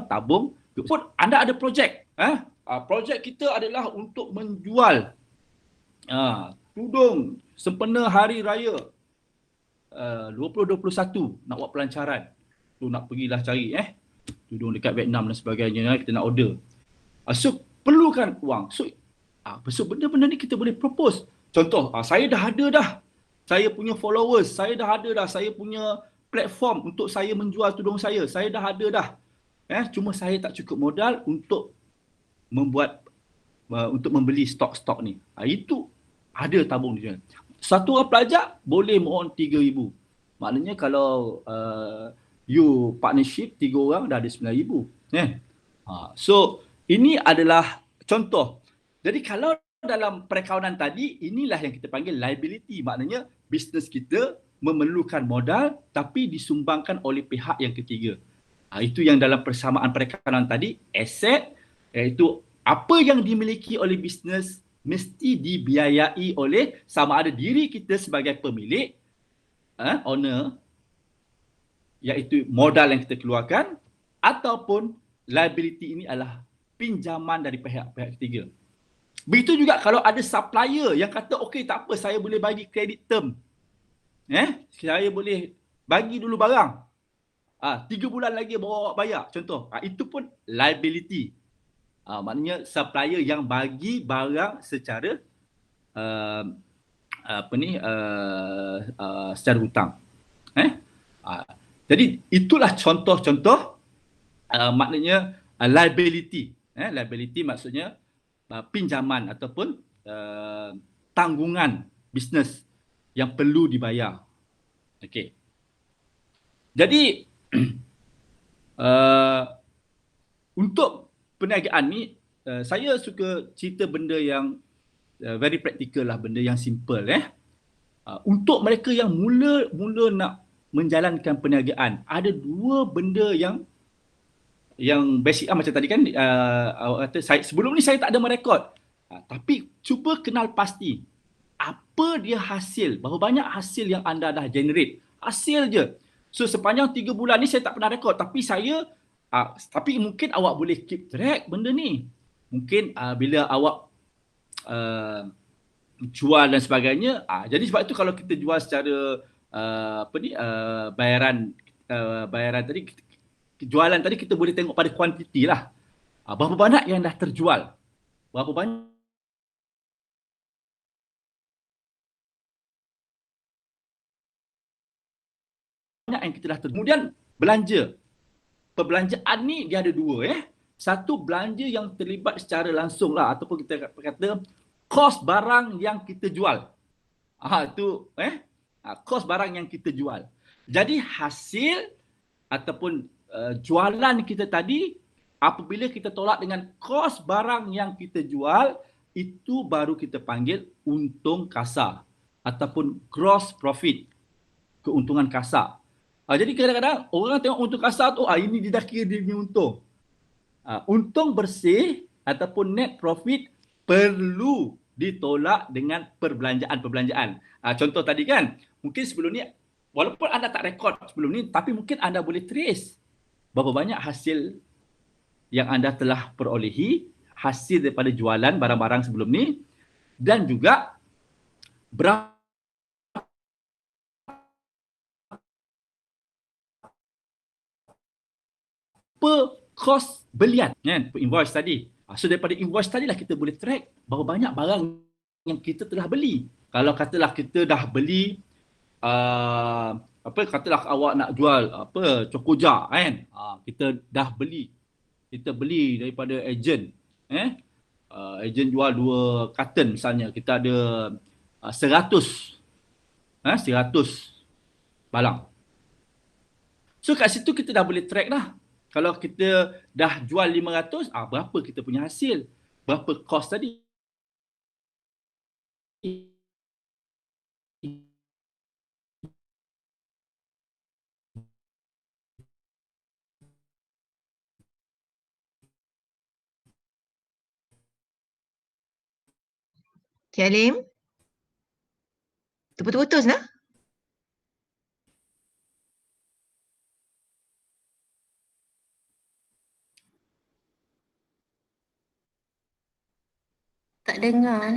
tabung. Pun anda ada projek. Projek kita adalah untuk menjual tudung sempena hari raya 2021 nak buat pelancaran. Tu nak pergilah cari tudung dekat Vietnam dan sebagainya, kita nak order. So perlukan wang. So benda-benda ni kita boleh propose. Contoh, saya dah ada dah. Saya punya followers, saya dah ada dah. Saya punya platform untuk saya menjual tudung saya. Saya dah ada dah. Cuma saya tak cukup modal untuk untuk membeli stok-stok ni. Itu ada tabung dia. Satu orang pelajar boleh mohon RM3,000. Maknanya kalau you partnership 3 orang dah ada RM9,000. So ini adalah contoh. Jadi kalau dalam perakawanan tadi, inilah yang kita panggil liability. Maknanya bisnes kita memerlukan modal tapi disumbangkan oleh pihak yang ketiga. Itu yang dalam persamaan perakawanan tadi, aset, iaitu apa yang dimiliki oleh bisnes mesti dibiayai oleh sama ada diri kita sebagai pemilik, owner, iaitu modal yang kita keluarkan, ataupun liability ini adalah pinjaman dari pihak-pihak ketiga. Begitu juga kalau ada supplier yang kata, okey tak apa, saya boleh bagi credit term. Saya boleh bagi dulu barang. 3 bulan lagi bawa bayar. Contoh, itu pun liability. Maknanya supplier yang bagi barang secara secara hutang. Jadi itulah contoh-contoh maknanya liability. Liability maksudnya pinjaman ataupun tanggungan bisnes yang perlu dibayar. Okey. Jadi untuk perniagaan ni saya suka cerita benda yang very practical lah, benda yang simple untuk mereka yang mula nak menjalankan perniagaan, ada 2 benda yang basic macam tadi kan awak kata sebelum ni saya tak ada merekod. Tapi cuba kenal pasti apa dia hasil, berapa banyak hasil yang anda dah generate. Hasil je. So sepanjang 3 bulan ni saya tak pernah rekod, tapi tapi mungkin awak boleh keep track benda ni. Mungkin bila awak jual dan sebagainya, jadi sebab itu kalau kita jual secara bayaran tadi, jualan tadi kita boleh tengok pada kuantiti lah. Berapa banyak yang dah terjual. Berapa banyak yang kita dah terjual. Kemudian belanja. Perbelanjaan ni dia ada 2 Satu belanja yang terlibat secara langsung lah, ataupun kita kata kos barang yang kita jual. Itu kos barang yang kita jual. Jadi hasil ataupun jualan kita tadi, apabila kita tolak dengan kos barang yang kita jual, itu baru kita panggil untung kasar ataupun gross profit, keuntungan kasar. Jadi kadang-kadang orang tengok untung kasar tu, ini dia dah kira dia punya untung. Untung bersih ataupun net profit perlu ditolak dengan perbelanjaan-perbelanjaan. Contoh tadi kan, mungkin sebelum ni, walaupun anda tak rekod sebelum ni, tapi mungkin anda boleh trace berapa banyak hasil yang anda telah perolehi, hasil daripada jualan barang-barang sebelum ni, dan juga berapa kos belian kan, invoice tadi. So daripada invoice tadi lah kita boleh track berapa banyak barang yang kita telah beli. Kalau katalah kita dah beli katalah awak nak jual Cokoja kan, kita dah beli, kita beli daripada ejen, ejen jual 2 karton misalnya, kita ada 100 barang. So kat situ kita dah boleh track dah. Kalau kita dah jual 500, berapa kita punya hasil? Berapa kos tadi? Cik Alim? Terputus-putus lah. Tak dengar.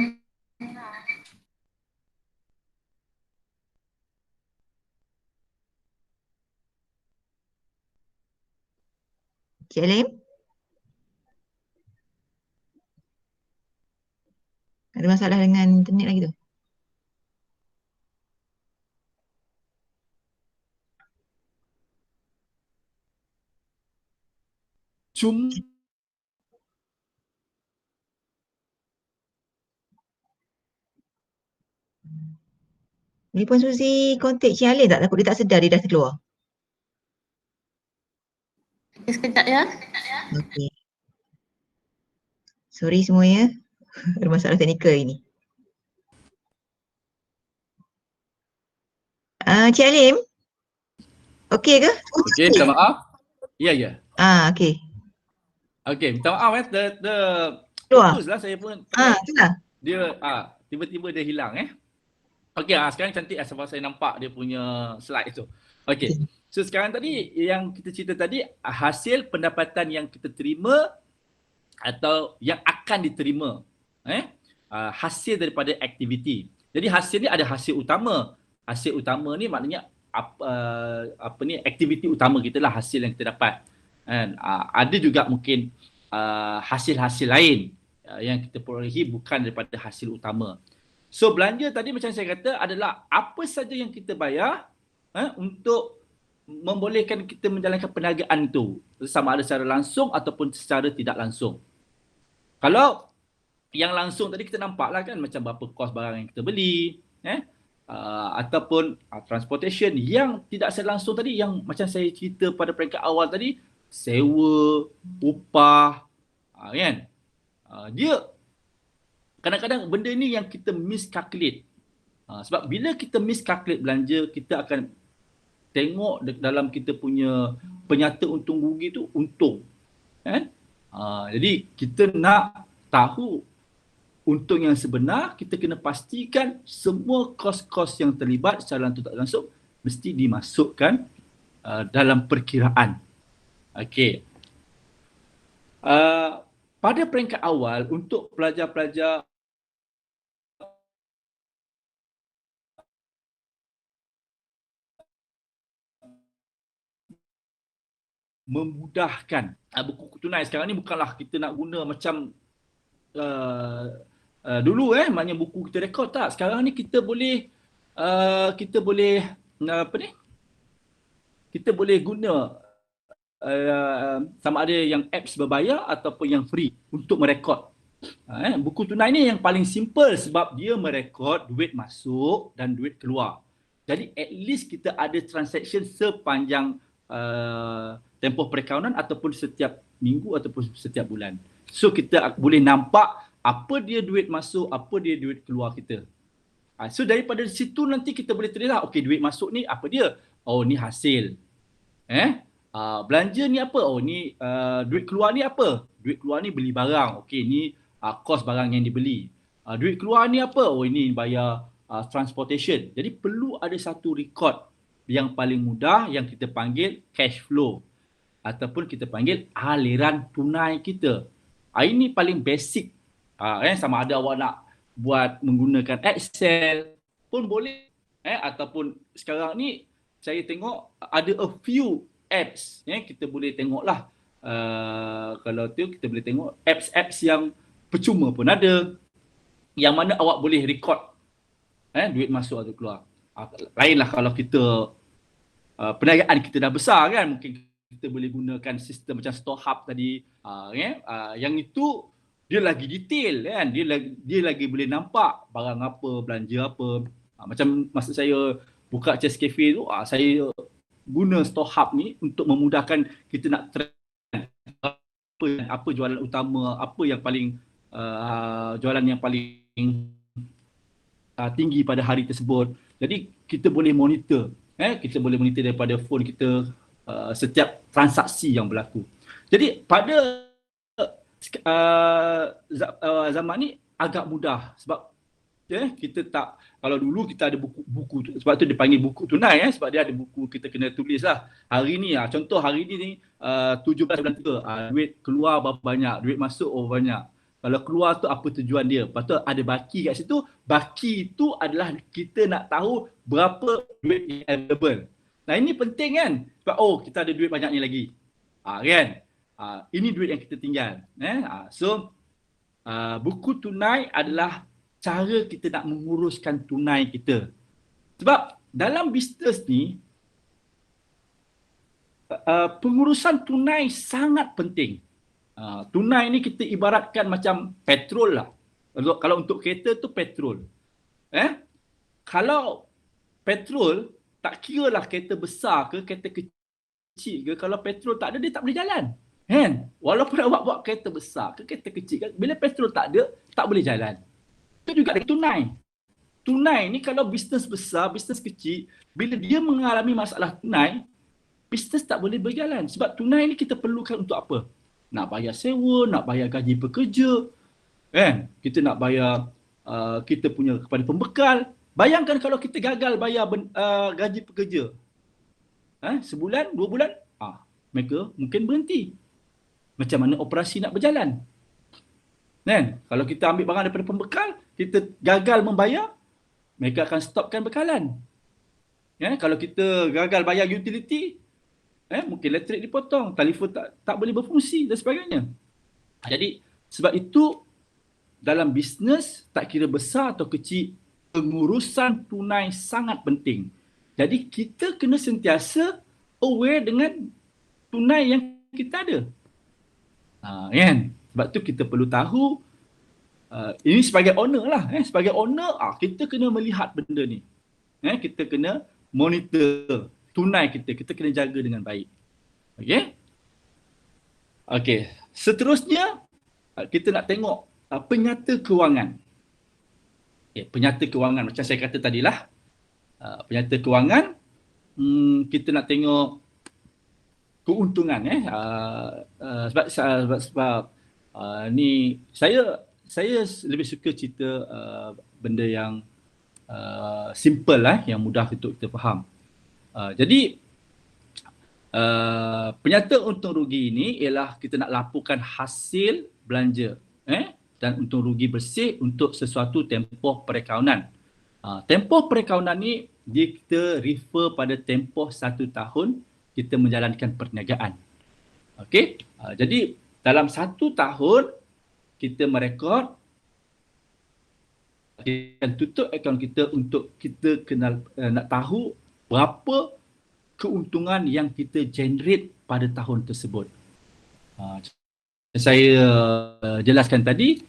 Cik Alim? Ada masalah dengan internet lagi tu? Ni Puan Suzy kontak Cik Alim tak? Takut dia tak sedar dia dah terkeluar. Okay, sekejap ya. Okey. Sorry semua ya. Ada masalah teknikal ini. Cik Alim? Okey ke? Okey, minta maaf. Ya. Okey. Okey, minta maaf Keluar. putuslah saya pun. Itulah. Dia tiba-tiba dia hilang Okey, sekarang cantik sebab saya nampak dia punya slide tu. Okey. So sekarang tadi yang kita cerita tadi, hasil pendapatan yang kita terima atau yang akan diterima. Hasil daripada aktiviti. Jadi hasil ni ada hasil utama. Hasil utama ni maknanya aktiviti utama kita lah, hasil yang kita dapat. Ada juga mungkin hasil-hasil lain yang kita perolehi bukan daripada hasil utama. So belanja tadi macam saya kata adalah apa saja yang kita bayar untuk membolehkan kita menjalankan perniagaan itu, sama ada secara langsung ataupun secara tidak langsung. Kalau yang langsung tadi kita nampak lah kan, macam berapa kos barang yang kita beli, ataupun transportation. Yang tidak secara langsung tadi, yang macam saya cerita pada peringkat awal tadi, sewa, upah, kan? Dia kadang-kadang benda ni yang kita miscalculate. Sebab bila kita miscalculate belanja, kita akan tengok dalam kita punya penyata untung rugi tu untung. Jadi kita nak tahu untung yang sebenar, kita kena pastikan semua kos-kos yang terlibat secara langsung tak langsung mesti dimasukkan dalam perkiraan. Okey. Pada peringkat awal untuk pelajar-pelajar memudahkan buku tunai sekarang ni, bukanlah kita nak guna macam dulu maknanya buku kita rekod, tak. Sekarang ni kita boleh kita boleh guna sama ada yang apps berbayar ataupun yang free untuk merekod. Buku tunai ni yang paling simple sebab dia merekod duit masuk dan duit keluar. Jadi at least kita ada transaction sepanjang tempoh perakaunan ataupun setiap minggu ataupun setiap bulan. So kita boleh nampak apa dia duit masuk, apa dia duit keluar kita. So daripada situ nanti kita boleh terlihat, okey duit masuk ni apa dia? Oh ni hasil. Belanja ni apa? Oh ni duit keluar ni apa? Duit keluar ni beli barang. Okey, ni kos barang yang dibeli. Duit keluar ni apa? Oh ini bayar transportation. Jadi perlu ada satu rekod yang paling mudah yang kita panggil cash flow ataupun kita panggil aliran tunai kita. Ini paling basic. Sama ada awak nak buat menggunakan Excel pun boleh. Ataupun sekarang ni saya tengok ada a few apps. Kita boleh tengoklah. Kalau tu kita boleh tengok apps yang percuma pun ada. Yang mana awak boleh record duit masuk atau keluar. Lainlah kalau kita perniagaan kita dah besar kan, mungkin kita boleh gunakan sistem macam StoreHub tadi. Yang itu dia lagi detail kan, dia lagi boleh nampak barang apa, belanja apa. Macam masa saya buka Chess Cafe tu, saya guna StoreHub ni untuk memudahkan kita nak track apa jualan utama, apa yang paling jualan yang paling tinggi pada hari tersebut. Jadi kita boleh monitor. Kita boleh monitor daripada phone kita setiap transaksi yang berlaku. Jadi pada zaman ni agak mudah sebab kita tak, kalau dulu kita ada buku sebab tu dipanggil buku tunai sebab dia ada buku kita kena tulis lah. Hari ni contoh hari ni 17 bulan 3 duit keluar berapa banyak, duit masuk berapa banyak. Kalau keluar tu apa tujuan dia. Lepas tu ada baki kat situ. Baki tu adalah kita nak tahu berapa duit yang available. Nah ini penting kan. Sebab kita ada duit banyak ni lagi. Kan? Ini duit yang kita tinggal. So buku tunai adalah cara kita nak menguruskan tunai kita. Sebab dalam bisnes ni pengurusan tunai sangat penting. Tunai ni kita ibaratkan macam petrol lah. Kalau untuk kereta tu petrol. Kalau petrol, tak kira lah kereta besar ke, kereta kecil ke, kalau petrol tak ada, dia tak boleh jalan. Kan? Walaupun awak buat kereta besar ke, kereta kecil ke, bila petrol tak ada, tak boleh jalan. Itu juga dengan tunai. Tunai ni kalau bisnes besar, bisnes kecil, bila dia mengalami masalah tunai, bisnes tak boleh berjalan. Sebab tunai ni kita perlukan untuk apa? Nak bayar sewa, nak bayar gaji pekerja, kan? Kita nak bayar kita punya kepada pembekal. Bayangkan kalau kita gagal bayar gaji pekerja, sebulan, 2 bulan, mereka mungkin berhenti. Macam mana operasi nak berjalan? Kan? Kalau kita ambil barang daripada pembekal, kita gagal membayar, mereka akan stopkan bekalan. Kalau kita gagal bayar utility, mungkin elektrik dipotong, telefon tak boleh berfungsi dan sebagainya. Jadi sebab itu dalam bisnes tak kira besar atau kecil, pengurusan tunai sangat penting. Jadi kita kena sentiasa aware dengan tunai yang kita ada. Kan? Sebab tu kita perlu tahu ini sebagai owner lah. Sebagai owner kita kena melihat benda ni. Kita kena monitor tunai kita kena jaga dengan baik. Okey. Seterusnya kita nak tengok penyata kewangan. Penyata kewangan macam saya kata tadilah. Penyata kewangan kita nak tengok keuntungan sebab ni saya lebih suka cerita benda yang simple yang mudah untuk kita faham. Jadi penyata untung rugi ini ialah kita nak laporkan hasil belanja dan untung rugi bersih untuk sesuatu tempoh perakaunan. Tempoh perakaunan ni kita refer pada tempoh 1 tahun kita menjalankan perniagaan. Okey. Jadi dalam 1 tahun kita merekod, kita akan tutup akaun kita untuk kita kenal nak tahu berapa keuntungan yang kita generate pada tahun tersebut. Saya jelaskan tadi,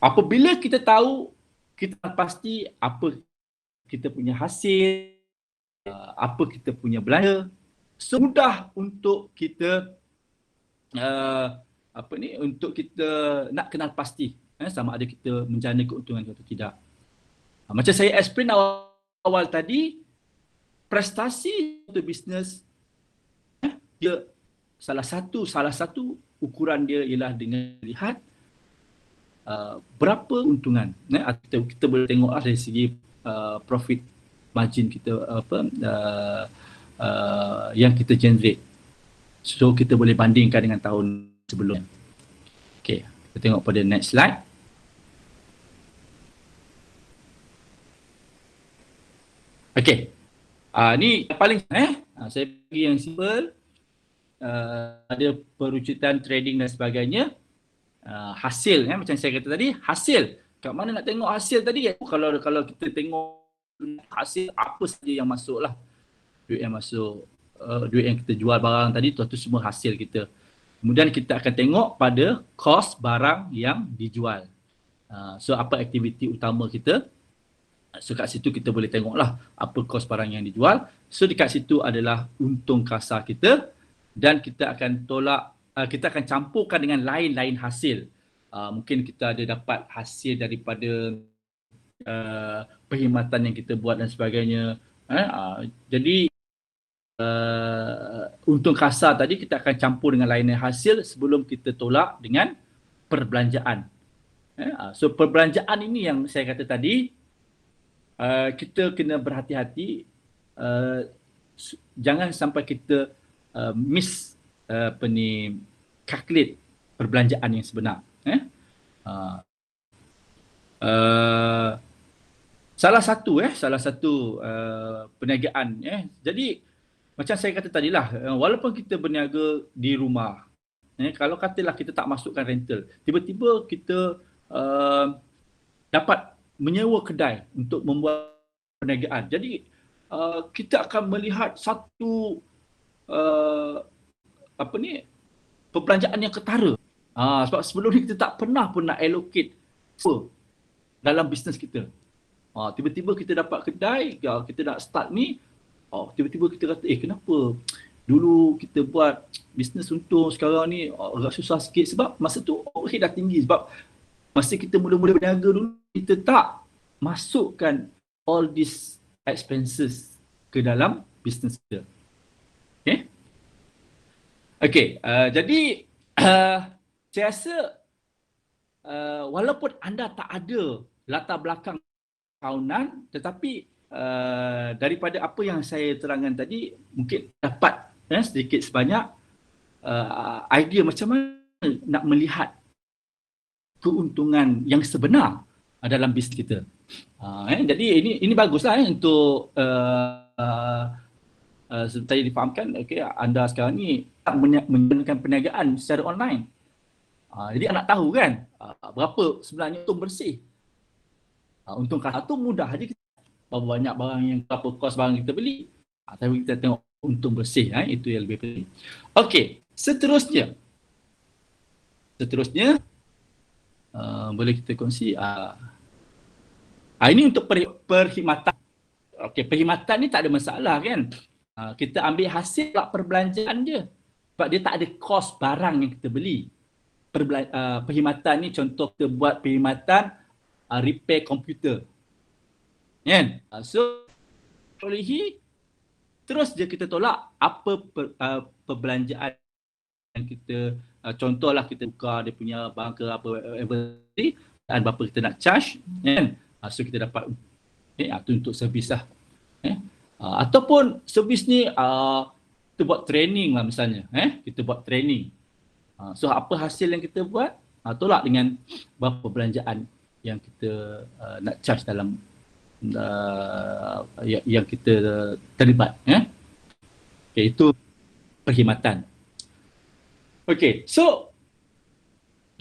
apabila kita tahu, kita pasti apa kita punya hasil, apa kita punya belanja, semudah untuk kita untuk kita nak kenal pasti sama ada kita menjana keuntungan atau tidak. Macam saya explain awal tadi, prestasi untuk bisnes, dia salah satu ukuran dia ialah dengan lihat berapa keuntungan. Kita boleh tengok dari segi profit margin kita yang kita generate. So kita boleh bandingkan dengan tahun sebelumnya. Okay, kita tengok pada next slide. Okay, ni paling saya bagi yang simple. Ada perujukan trading dan sebagainya. Hasil, macam saya kata tadi, hasil. Kat mana nak tengok hasil tadi? Kalau kita tengok hasil apa saja yang masuk lah. Duit yang masuk, duit yang kita jual barang tadi, tu semua hasil kita. Kemudian kita akan tengok pada kos barang yang dijual. So apa aktiviti utama kita? So kat situ kita boleh tengok lah apa kos barang yang dijual. So dekat situ adalah untung kasar kita dan kita akan kita akan campurkan dengan lain-lain hasil. Mungkin kita ada dapat hasil daripada perkhidmatan yang kita buat dan sebagainya. Jadi untung kasar tadi kita akan campur dengan lain-lain hasil sebelum kita tolak dengan perbelanjaan. So perbelanjaan ini yang saya kata tadi, kita kena berhati-hati, jangan sampai kita calculate perbelanjaan yang sebenar. Salah satu perniagaan. Jadi macam saya kata tadilah, walaupun kita berniaga di rumah, kalau katalah kita tak masukkan rental, tiba-tiba kita dapat menyewa kedai untuk membuat perniagaan. Jadi kita akan melihat satu perbelanjaan yang ketara. Sebab sebelum ni kita tak pernah pun nak allocate dalam bisnes kita. Tiba-tiba kita dapat kedai, kita nak start ni, tiba-tiba kita kata, kenapa dulu kita buat bisnes untung, sekarang ni agak susah sikit sebab masa tu overhead dah tinggi. Sebab masa kita mula-mula berniaga dulu, kita tak masukkan all these expenses ke dalam bisnes kita. Okay, jadi saya rasa walaupun anda tak ada latar belakang kaungan, tetapi daripada apa yang saya terangkan tadi, mungkin dapat sedikit sebanyak idea macam mana nak melihat keuntungan yang sebenar dalam bisnes kita. Jadi ini baguslah untuk saya difahamkan, anda sekarang ni tak menjalankan perniagaan secara online. Jadi anda tahu kan berapa sebenarnya untung bersih. Untung kasar tu mudah aja, berapa banyak barang yang, berapa kos barang kita beli. Tapi kita tengok untung bersih, itu yang lebih penting. Okey, seterusnya boleh kita kongsi. Ini untuk perkhidmatan. Okey, perkhidmatan ni tak ada masalah kan. Kita ambil hasil perbelanjaan je. Sebab dia tak ada kos barang yang kita beli. Perkhidmatan ni contoh kita buat perkhidmatan repair komputer. Kan? So, bolehi terus je kita tolak apa perbelanjaan yang kita, contohlah kita buka dia punya bank ke apa, dan berapa kita nak charge. Kan? So, kita dapat, itu untuk servis lah. Ataupun servis ni kita buat training lah misalnya, kita buat training. So apa hasil yang kita buat, tolak dengan berapa belanjaan yang kita nak charge dalam yang kita terlibat. Okay, itu perkhidmatan. Okay, so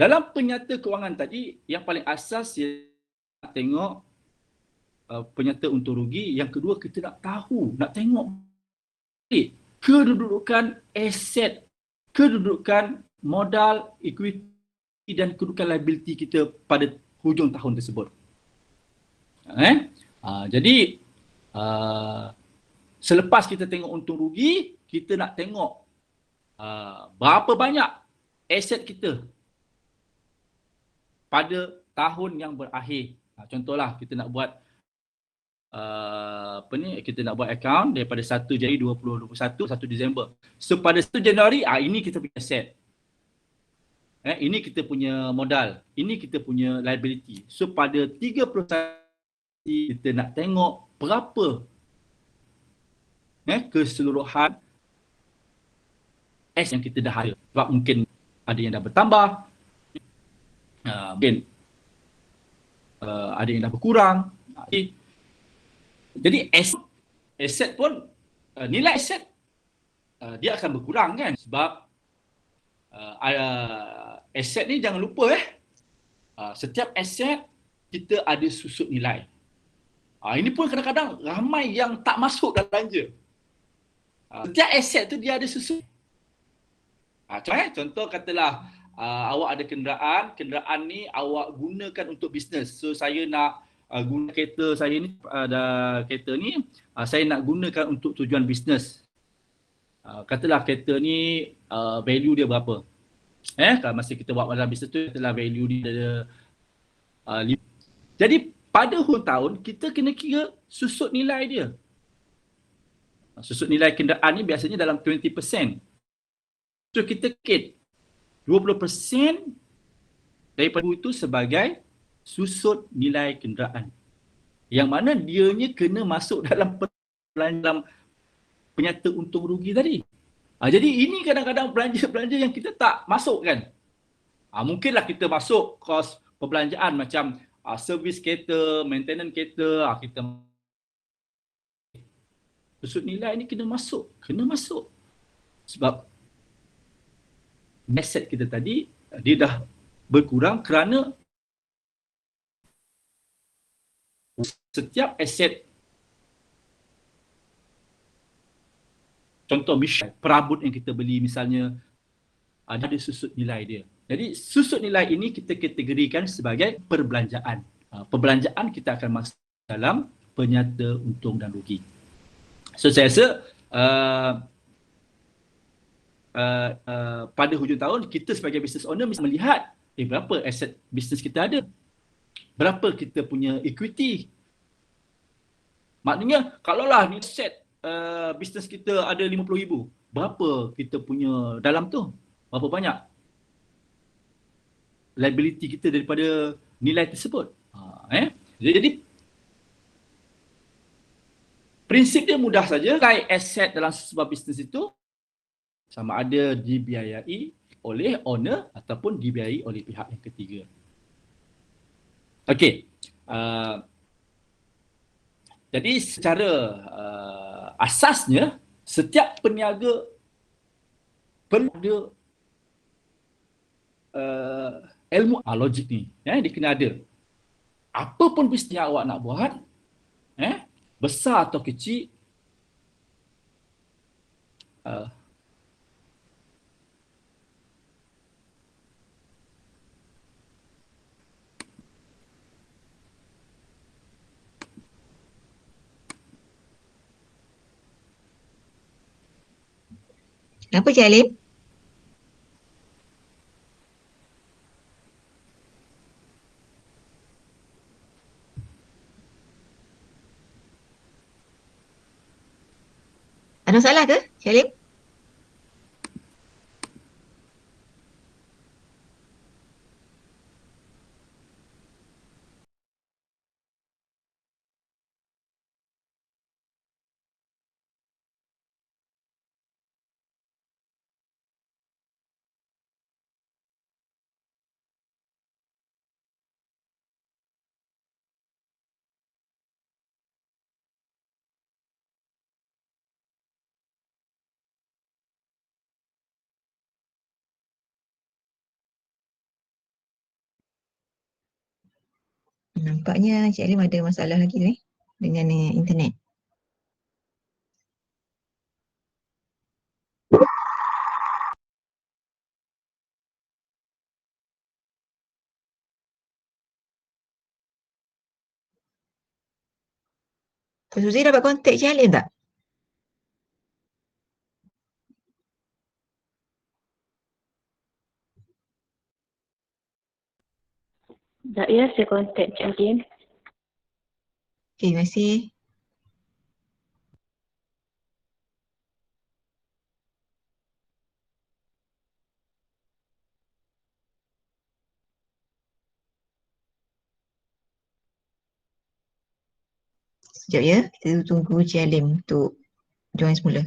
dalam penyata kewangan tadi, yang paling asas yang nak tengok penyata untung rugi. Yang kedua, kita nak tahu, nak tengok kedudukan aset, kedudukan modal, equity dan kedudukan liability kita pada hujung tahun tersebut. Jadi selepas kita tengok untung rugi, kita nak tengok berapa banyak aset kita pada tahun yang berakhir. Contohlah kita nak buat apa ni, kita nak buat account daripada 1 Januari 2021, 1 Disember. So pada 1 Januari, ini kita punya aset. Ini kita punya modal, ini kita punya liability. So pada 31 kita nak tengok berapa keseluruhan S yang kita dah ada. Sebab mungkin ada yang dah bertambah, mungkin ada yang dah berkurang. Jadi aset pun, nilai aset dia akan berkurang kan, sebab aset ni jangan lupa setiap aset kita ada susut nilai. Ini pun kadang-kadang ramai yang tak masuk dalam belanja. Setiap aset tu dia ada susut. Contoh katalah awak ada kenderaan ni awak gunakan untuk bisnes. So saya nak guna kereta saya ni, saya nak gunakan untuk tujuan bisnes. Katalah kereta ni value dia berapa? Kalau masa kita buat dalam bisnes tu, katalah value dia ada 5. Jadi pada hujung tahun kita kena kira susut nilai dia. Susut nilai kenderaan ni biasanya dalam 20%. So kita kit 20% daripada itu sebagai susut nilai kenderaan. Yang mana dianya kena masuk dalam penyata untung rugi tadi. Jadi ini kadang-kadang belanja-belanja yang kita tak masuk kan. Mungkinlah kita masuk kos perbelanjaan macam servis kereta, maintenance kereta, kita susut nilai ni kena masuk. Sebab aset kita tadi dia dah berkurang kerana setiap aset, contoh misalnya perabot yang kita beli misalnya ada susut nilai dia. Jadi susut nilai ini kita kategorikan sebagai perbelanjaan. Perbelanjaan kita akan masuk dalam penyata untung dan rugi. So saya rasa pada hujung tahun kita sebagai business owner mesti melihat berapa aset bisnes kita ada, berapa kita punya equity. Maknanya kalaulah ni aset bisnes kita ada 50,000, berapa kita punya dalam tu, berapa banyak liability kita daripada nilai tersebut. Jadi prinsip dia mudah saja. Nilai aset dalam sebuah bisnes itu sama ada dibiayai oleh owner ataupun dibiayai oleh pihak yang ketiga. Okey. Jadi secara asasnya setiap peniaga perlu ada ilmu logik ni. Dia kena ada. Apa pun bisnes yang awak nak buat, besar atau kecil, Kenapa Cik Alim? Ada masalah ke Cik Alim? Nampaknya Cik Alim ada masalah lagi dengan internet. Tuan Suzy dapat kontak Cik Alim tak? Tak ya, saya kontak Cik Alim. Okey, terima kasih. Sekejap ya, kita tunggu Cik Halim untuk join semula.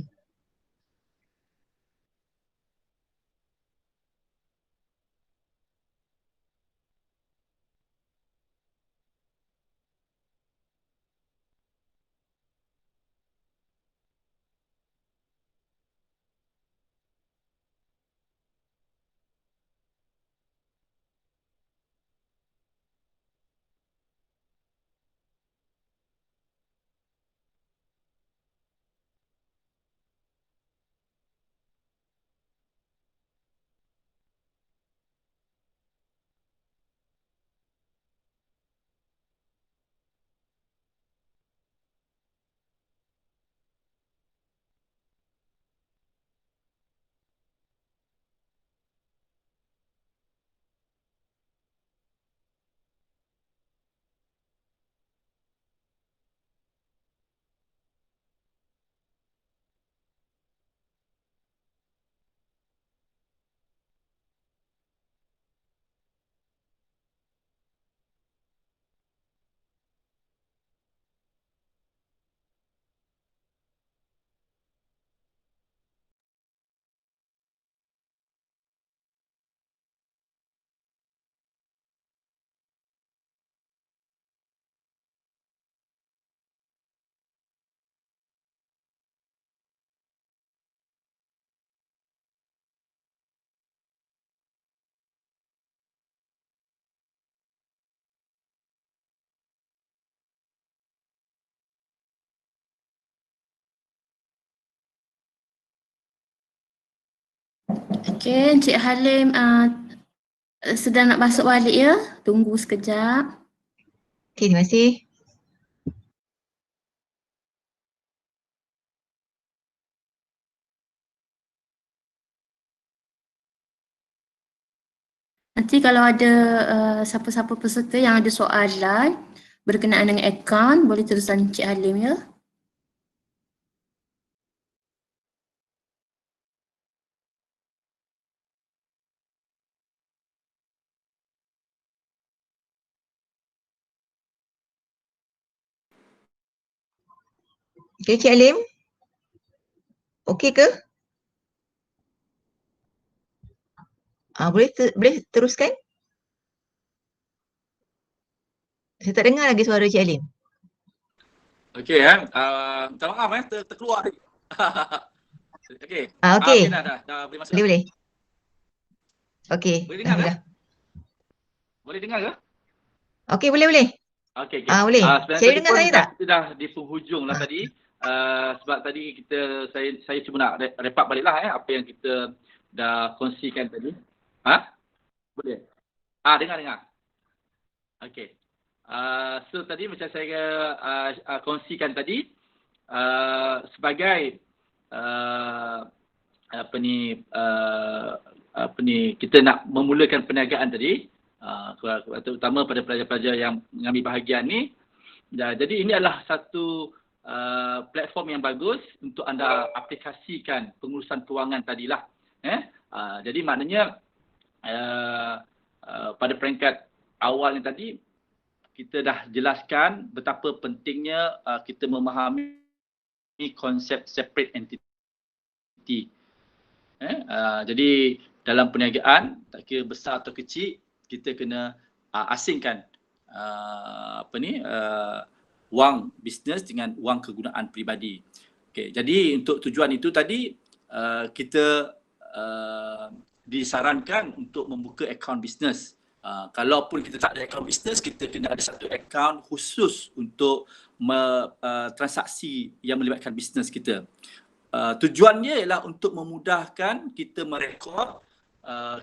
Okey, Encik Halim sedang nak masuk balik ya. Tunggu sekejap. Okey, terima kasih. Nanti kalau ada siapa-siapa peserta yang ada soalan berkenaan dengan akaun, boleh teruskan Encik Halim ya. Okey Cik Halim. Okey ke? Boleh teruskan? Saya tak dengar lagi suara Cik Halim. Okey minta maaf terkeluar lagi. Okey. Okey. Okay, dah boleh masuk. Boleh. Okey. Boleh dengar Alhamdulillah. Boleh dengar ke? Okey, boleh. Okey. Boleh. Sebenarnya Saya tadi dengar pun saya tak? kita dah di penghujung lah tadi. Sebab tadi saya cuma nak wrap up balik lah apa yang kita dah kongsikan tadi. Boleh? Dengar. Okey. So tadi macam saya kongsikan tadi sebagai kita nak memulakan perniagaan tadi terutama pada pelajar-pelajar yang mengambil bahagian ni. Jadi ini adalah satu platform yang bagus untuk anda aplikasikan pengurusan kewangan tadilah. Jadi maknanya pada peringkat awal ni tadi kita dah jelaskan betapa pentingnya kita memahami konsep separate entity. Jadi dalam perniagaan, tak kira besar atau kecil, kita kena asingkan wang bisnes dengan wang kegunaan peribadi. Okay, jadi untuk tujuan itu tadi kita disarankan untuk membuka akaun bisnes. Kalaupun kita tak ada akaun bisnes, kita kena ada satu akaun khusus untuk transaksi yang melibatkan bisnes kita. Tujuannya ialah untuk memudahkan kita merekod,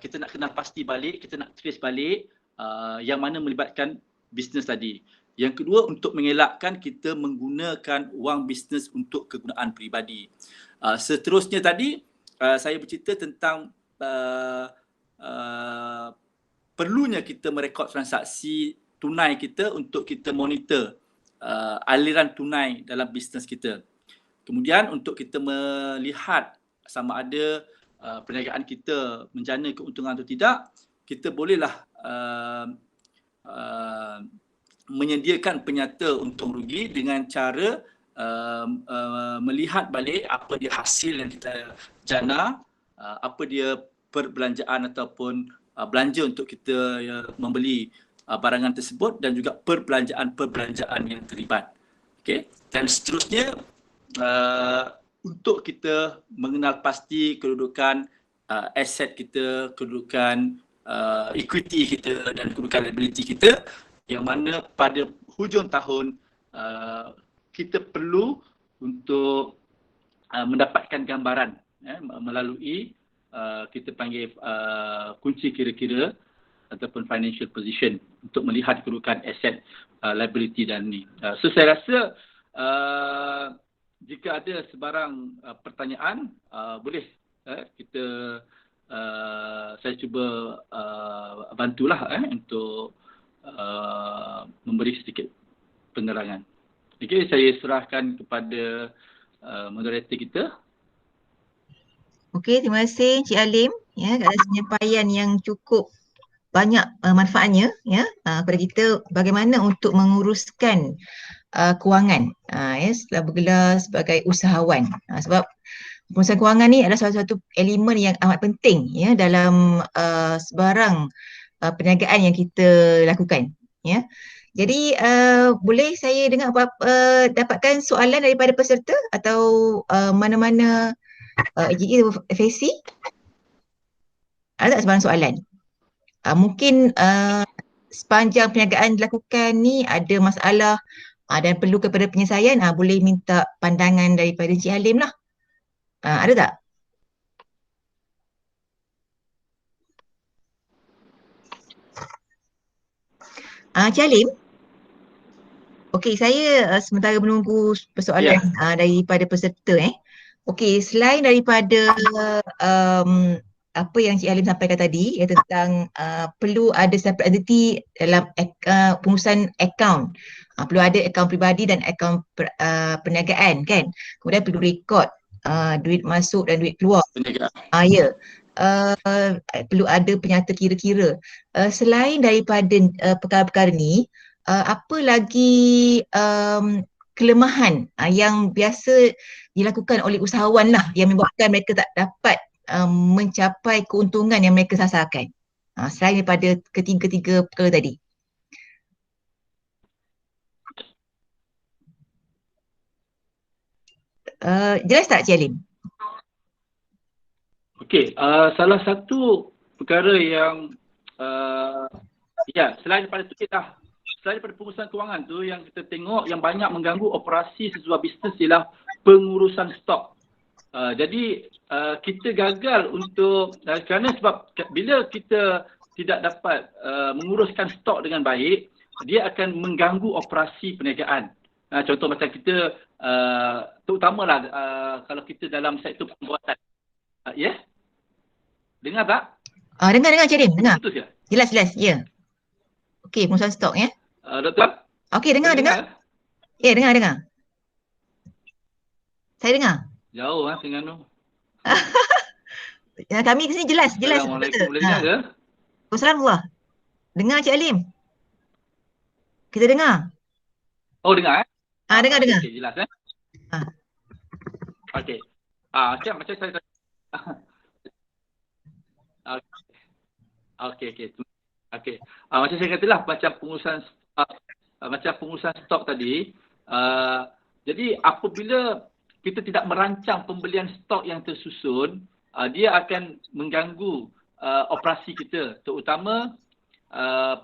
kita nak kenal pasti balik, kita nak trace balik yang mana melibatkan bisnes tadi. Yang kedua, untuk mengelakkan kita menggunakan wang bisnes untuk kegunaan peribadi. Seterusnya tadi, saya bercerita tentang perlunya kita merekod transaksi tunai kita untuk kita monitor aliran tunai dalam bisnes kita. Kemudian untuk kita melihat sama ada perniagaan kita menjana keuntungan atau tidak, kita bolehlah menyediakan penyata untung rugi dengan cara melihat balik apa dia hasil yang kita jana, apa dia perbelanjaan ataupun belanja untuk kita membeli barangan tersebut dan juga perbelanjaan yang terlibat. Okey, dan seterusnya untuk kita mengenal pasti kedudukan aset kita, kedudukan equity kita dan kedudukan liability kita, yang mana pada hujung tahun kita perlu untuk mendapatkan gambaran melalui kita panggil kunci kira-kira ataupun financial position untuk melihat kedudukan aset, liability dan ni. So saya rasa jika ada sebarang pertanyaan, boleh kita saya cuba bantulah untuk memberi sedikit penerangan. Okey, saya serahkan kepada moderator kita. Okey, terima kasih Encik Alim ya atas penyampaian yang cukup banyak manfaatnya ya kepada kita bagaimana untuk menguruskan kewangan ya setelah bergelar sebagai usahawan. Sebab pengurusan kewangan ni adalah salah satu elemen yang amat penting ya dalam sebarang perniagaan yang kita lakukan ya. Jadi boleh saya dengar dapatkan soalan daripada peserta atau mana-mana FAC? Ada tak sebarang soalan? Mungkin sepanjang perniagaan dilakukan ni ada masalah dan perlu kepada penyelesaian, boleh minta pandangan daripada Encik Halim lah. Ada tak? Encik Halim? Okey, saya sementara menunggu persoalan daripada peserta. Okey, selain daripada apa yang Encik Halim sampaikan tadi ya, tentang perlu ada separate entity dalam pengurusan akaun. Perlu ada akaun peribadi dan akaun perniagaan kan. Kemudian perlu rekod duit masuk dan duit keluar. Ya. Perlu ada penyata kira-kira. Selain daripada perkara-perkara ni, apa lagi kelemahan yang biasa dilakukan oleh usahawan lah yang menyebabkan mereka tak dapat mencapai keuntungan yang mereka sasarkan selain daripada ketiga-tiga perkara tadi? Jelas tak Cik Halim? Okey, salah satu perkara yang selain daripada tu selain daripada pengurusan kewangan tu yang kita tengok yang banyak mengganggu operasi sebuah bisnes ialah pengurusan stok. Jadi kita gagal untuk kerana sebab bila kita tidak dapat menguruskan stok dengan baik, dia akan mengganggu operasi perniagaan. Contoh macam kita terutamalah kalau kita dalam sektor pembuatan. Dengar tak? Dengar Cik Halim, dengar. Putus ya? Jelas, ya. Okey, pengurusan stok ya. Doktor? Okey, dengar. Ya, dengar. Saya dengar. Jauh Terengganu. Kami di sini jelas. Assalamualaikum. Boleh dengar ke? Assalamualaikum. Dengar Cik Halim. Kita dengar. Oh, dengar Dengar. Okey, jelas Okey. Macam saya Okey. Macam saya katalah macam pengurusan stok tadi. Jadi apabila kita tidak merancang pembelian stok yang tersusun, dia akan mengganggu operasi kita, terutama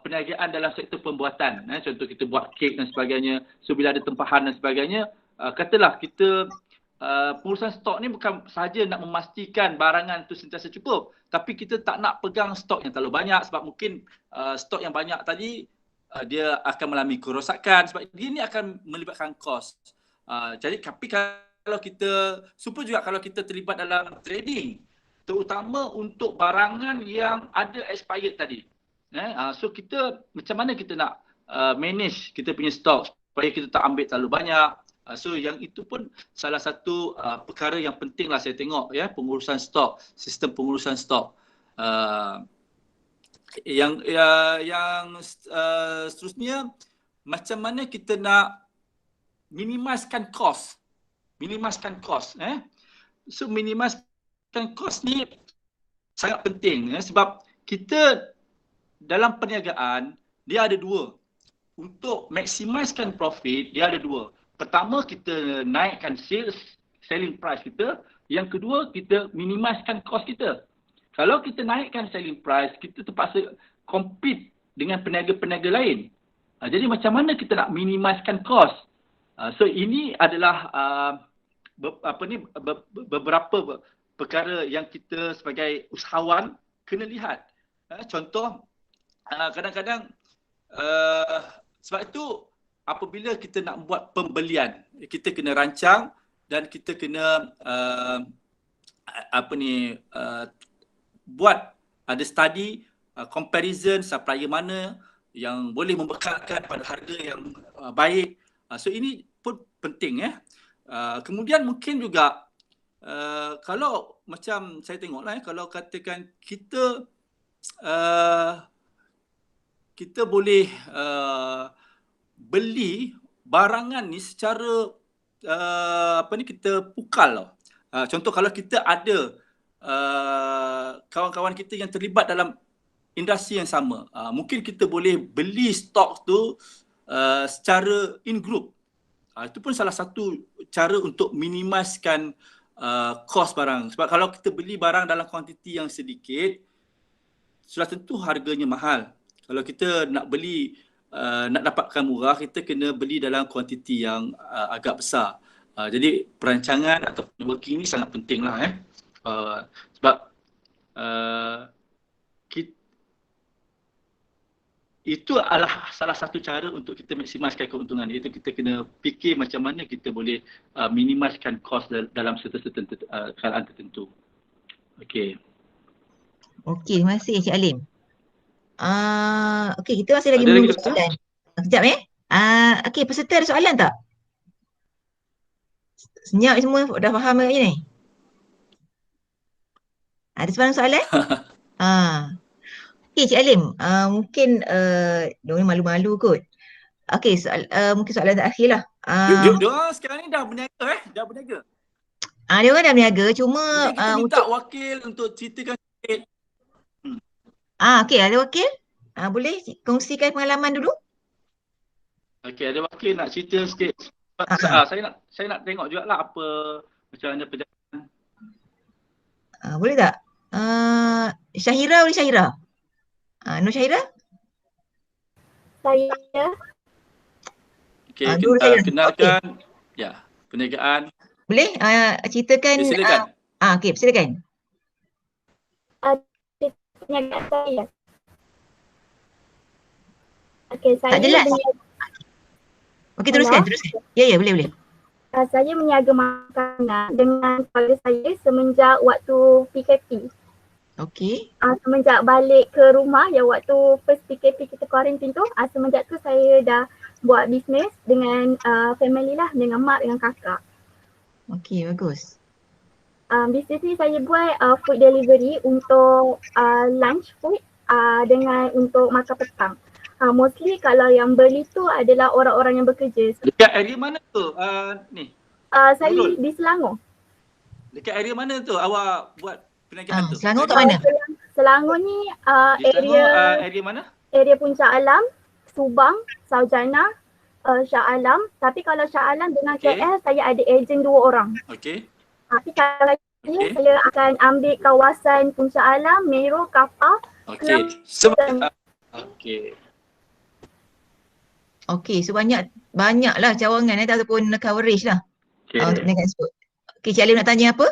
perniagaan dalam sektor pembuatan. Contoh kita buat kek dan sebagainya, so bila ada tempahan dan sebagainya, katalah kita pengurusan stok ni bukan sahaja nak memastikan barangan tu sentiasa cukup, tapi kita tak nak pegang stok yang terlalu banyak sebab mungkin stok yang banyak tadi dia akan mengalami kerosakan sebab dia ni akan melibatkan kos. Jadi tapi kalau kita super juga kalau kita terlibat dalam trading, terutama untuk barangan yang ada expired tadi. So kita macam mana kita nak manage kita punya stok supaya kita tak ambil terlalu banyak. So yang itu pun salah satu perkara yang penting lah saya tengok ya, pengurusan stok, sistem pengurusan stok. Yang seterusnya macam mana kita nak minimizekan kos. So minimizekan kos ni sangat penting sebab kita dalam perniagaan dia ada dua. Untuk maximizekan profit dia ada dua. Pertama, kita naikkan selling price kita. Yang kedua, kita minimizekan kos kita. Kalau kita naikkan selling price, kita terpaksa compete dengan peniaga-peniaga lain. Jadi macam mana kita nak minimizekan kos? So ini adalah beberapa perkara yang kita sebagai usahawan kena lihat. Contoh, kadang-kadang sebab itu apabila kita nak buat pembelian, kita kena rancang dan kita kena buat ada study comparison supplier mana yang boleh membekalkan pada harga yang baik. So ini pun penting kemudian mungkin juga kalau macam saya tengoklah kalau katakan kita kita boleh beli barangan ni secara kita pukal. Contoh kalau kita ada kawan-kawan kita yang terlibat dalam industri yang sama, mungkin kita boleh beli stok tu secara in group. Itu pun salah satu cara untuk minimizekan kos barang. Sebab kalau kita beli barang dalam kuantiti yang sedikit, sudah tentu harganya mahal. Kalau kita nak beli, nak dapatkan murah, kita kena beli dalam kuantiti yang agak besar. Jadi perancangan atau networking ni sangat penting lah sebab itu adalah salah satu cara untuk kita maksimalkan keuntungan, iaitu kita kena fikir macam mana kita boleh minimizekan kos dalam keadaan tertentu. Okey. Okey, terima kasih Encik Alim. Okey, kita masih lagi menunggu soalan. Sekejap okey, peserta ada soalan tak? Senyap semua dah faham agaknya ni? Ada soalan? Okey Cik Alim, mungkin diorang malu-malu kot. Okey, mungkin soalan terakhir lah. Diorang sekarang ni dah berniaga Dah berniaga. Diorang dah berniaga, cuma kita minta wakil untuk ceritakan sikit. Okey, ada wakil? Boleh kongsikan pengalaman dulu? Okey, ada wakil nak cerita sikit. Saya nak tengok jugalah apa macam mana perjalanan. Boleh tak? Syahira, boleh Syahira? Nur Syahira? Saya. Okey, kenalkan perniagaan. Boleh ceritakan. Silakan. Okey, silakan. Perniagaan saya. Okey, saya tak jelas. Okey, teruskan. Ya, boleh. Saya meniaga makanan dengan keluarga saya semenjak waktu PKP. Okey. Semenjak balik ke rumah yang waktu first PKP kita quarantine tu, semenjak tu saya dah buat bisnes dengan family lah, dengan mak, dengan kakak. Okey, bagus. Bisnes ni saya buat food delivery untuk lunch food dengan untuk makan petang. Mostly kalau yang beli tu adalah orang-orang yang bekerja. Dekat area mana tu ni? Saya di Selangor. Dekat area mana tu awak buat perniagaan tu? Selangor kat mana? Selangor ni area mana? Area Puncak Alam, Subang, Saujana, Shah Alam. Tapi kalau Shah Alam dengan KL saya ada ejen 2 orang. Okey. Tapi kalau saya akan ambil kawasan Puncak Alam, Mero, Kapau. Okey. Okey, so banyaklah cawangan ataupun coverage lah untuk perniagaan tersebut. Okey, Cik Alim nak tanya apa?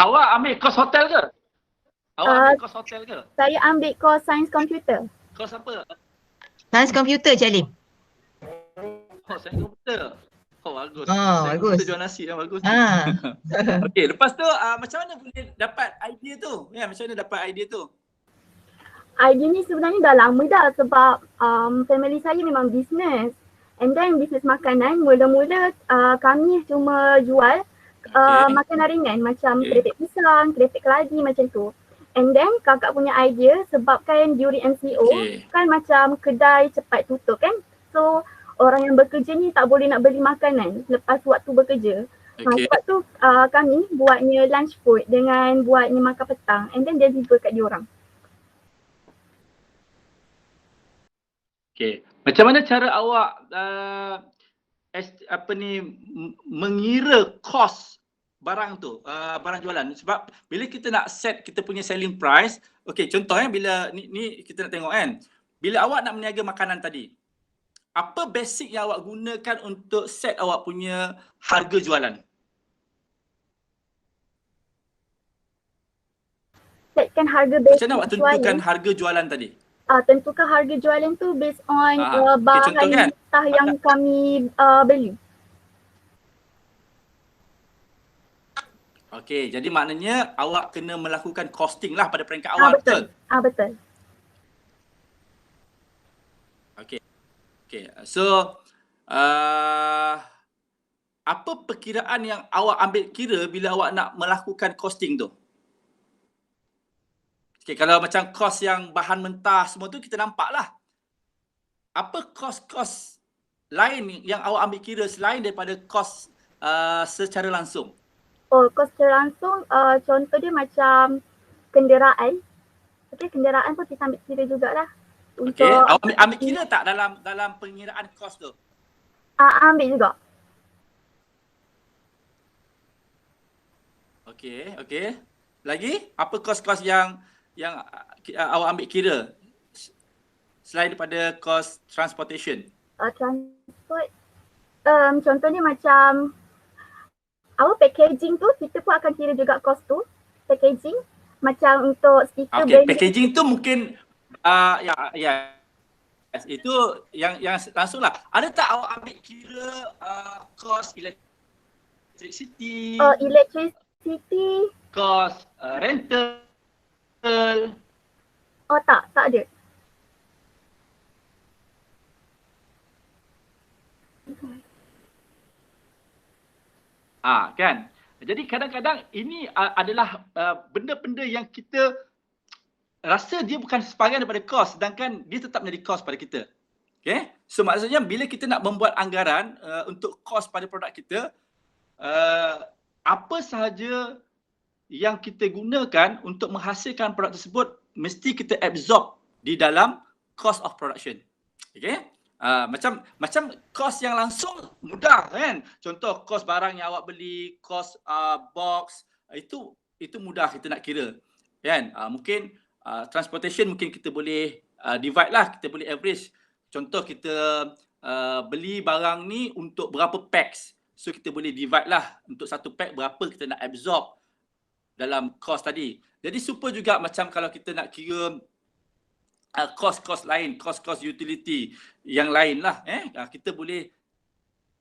Awak ambil kos hotel ke? Saya ambil kos sains komputer. Kos apa? Sains komputer, Cik Alim. Sains komputer. Bagus. Bagus. Kita jual nasi dah bagus. Okey, lepas tu macam mana boleh dapat idea tu? Macam mana dapat idea tu? Idea ni sebenarnya dah lama dah sebab family saya memang bisnes. And then bisnes makanan, mula-mula kami cuma jual makanan ringan macam keripik pisang, keripik keladi macam tu. And then kakak punya idea sebabkan during MCO Okay. kan macam kedai cepat tutup kan. So orang yang bekerja ni tak boleh nak beli makanan lepas waktu bekerja. Okay. Sebab tu kami buatnya lunch food dengan buatnya makan petang and then deliver kat diorang. Okay. Macam mana cara awak mengira kos barang tu, barang jualan? Sebab bila kita nak set kita punya selling price, okay, contoh bila ni kita nak tengok kan, bila awak nak meniaga makanan tadi, apa basic yang awak gunakan untuk set awak punya harga jualan? Setkan harga basic Macam mana awak tentukan harga jualan tadi? Tentukan harga jualan tu based on bahan contoh kan? mentah yang kami beli. Okey, jadi maknanya awak kena melakukan costing lah pada peringkat awal, betul? Betul. Okey. Okey. So apa perkiraan yang awak ambil kira bila awak nak melakukan costing tu? Okey, kalau macam kos yang bahan mentah semua tu kita nampak lah. Apa kos-kos lain yang awak ambil kira selain daripada kos secara langsung? Oh, kos secara langsung contoh dia macam kenderaan. Okey, kenderaan pun kita ambil kira jugalah. Okey, awak ambil kira tak dalam pengiraan kos tu? Ambil juga. Okey, okey. Lagi apa kos-kos yang awak ambil kira selain daripada kos transportation? Transport contohnya macam packaging tu kita pun akan kira juga kos tu. Packaging macam untuk stiker branding. Packaging tu mungkin yes, itu yang langsung lah. Ada tak awak ambil kira kos electricity? Electricity. Kos rental? Oh tak ada. Kan. Jadi kadang-kadang ini adalah benda-benda yang kita rasa dia bukan sebahagian daripada kos sedangkan dia tetap menjadi kos pada kita. Okay. So maksudnya bila kita nak membuat anggaran untuk kos pada produk kita, apa sahaja yang kita gunakan untuk menghasilkan produk tersebut mesti kita absorb di dalam cost of production. Okay. Macam kos yang langsung mudah kan. Contoh kos barang yang awak beli, kos box, itu mudah kita nak kira. Kan? Mungkin transportation mungkin kita boleh divide lah, kita boleh average. Contoh kita beli barang ni untuk berapa packs. So kita boleh divide lah untuk satu pack berapa kita nak absorb dalam kos tadi. Jadi super juga macam kalau kita nak kira kos-kos lain, kos-kos utility yang lain lah. Kita boleh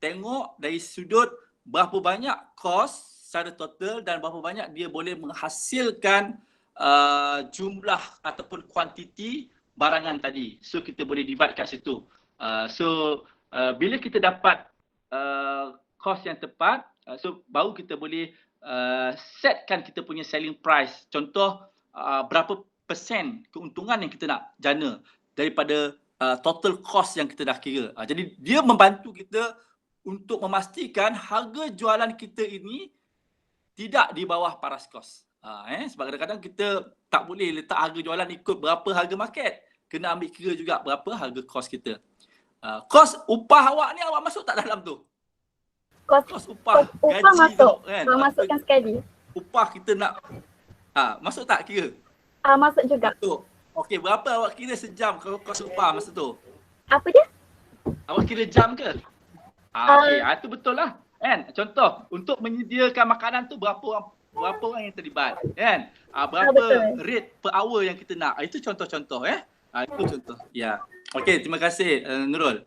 tengok dari sudut berapa banyak kos secara total dan berapa banyak dia boleh menghasilkan jumlah ataupun kuantiti barangan tadi. So kita boleh divide kat situ. Bila kita dapat kos yang tepat, so baru kita boleh setkan kita punya selling price. Contoh berapa persen keuntungan yang kita nak jana daripada total cost yang kita dah kira. Jadi dia membantu kita untuk memastikan harga jualan kita ini tidak di bawah paras kos. Sebab kadang-kadang kita tak boleh letak harga jualan ikut berapa harga market. Kena ambil kira juga berapa harga kos kita. Kos upah awak ni awak masuk tak dalam tu? Kos upah gaji masuk. Kan? Masukkan sekali. Upah kita nak masuk tak kira? Masuk juga. Okey, berapa awak kira sejam kalau kos upah masa tu? Apa dia? Awak kira jam ke? Okey, itu betul lah. Kan? Contoh, untuk menyediakan makanan tu berapa orang yang terlibat, kan? Berapa rate per hour yang kita nak. Itu contoh-contoh itu contoh. Ya. Okey, terima kasih Nurul.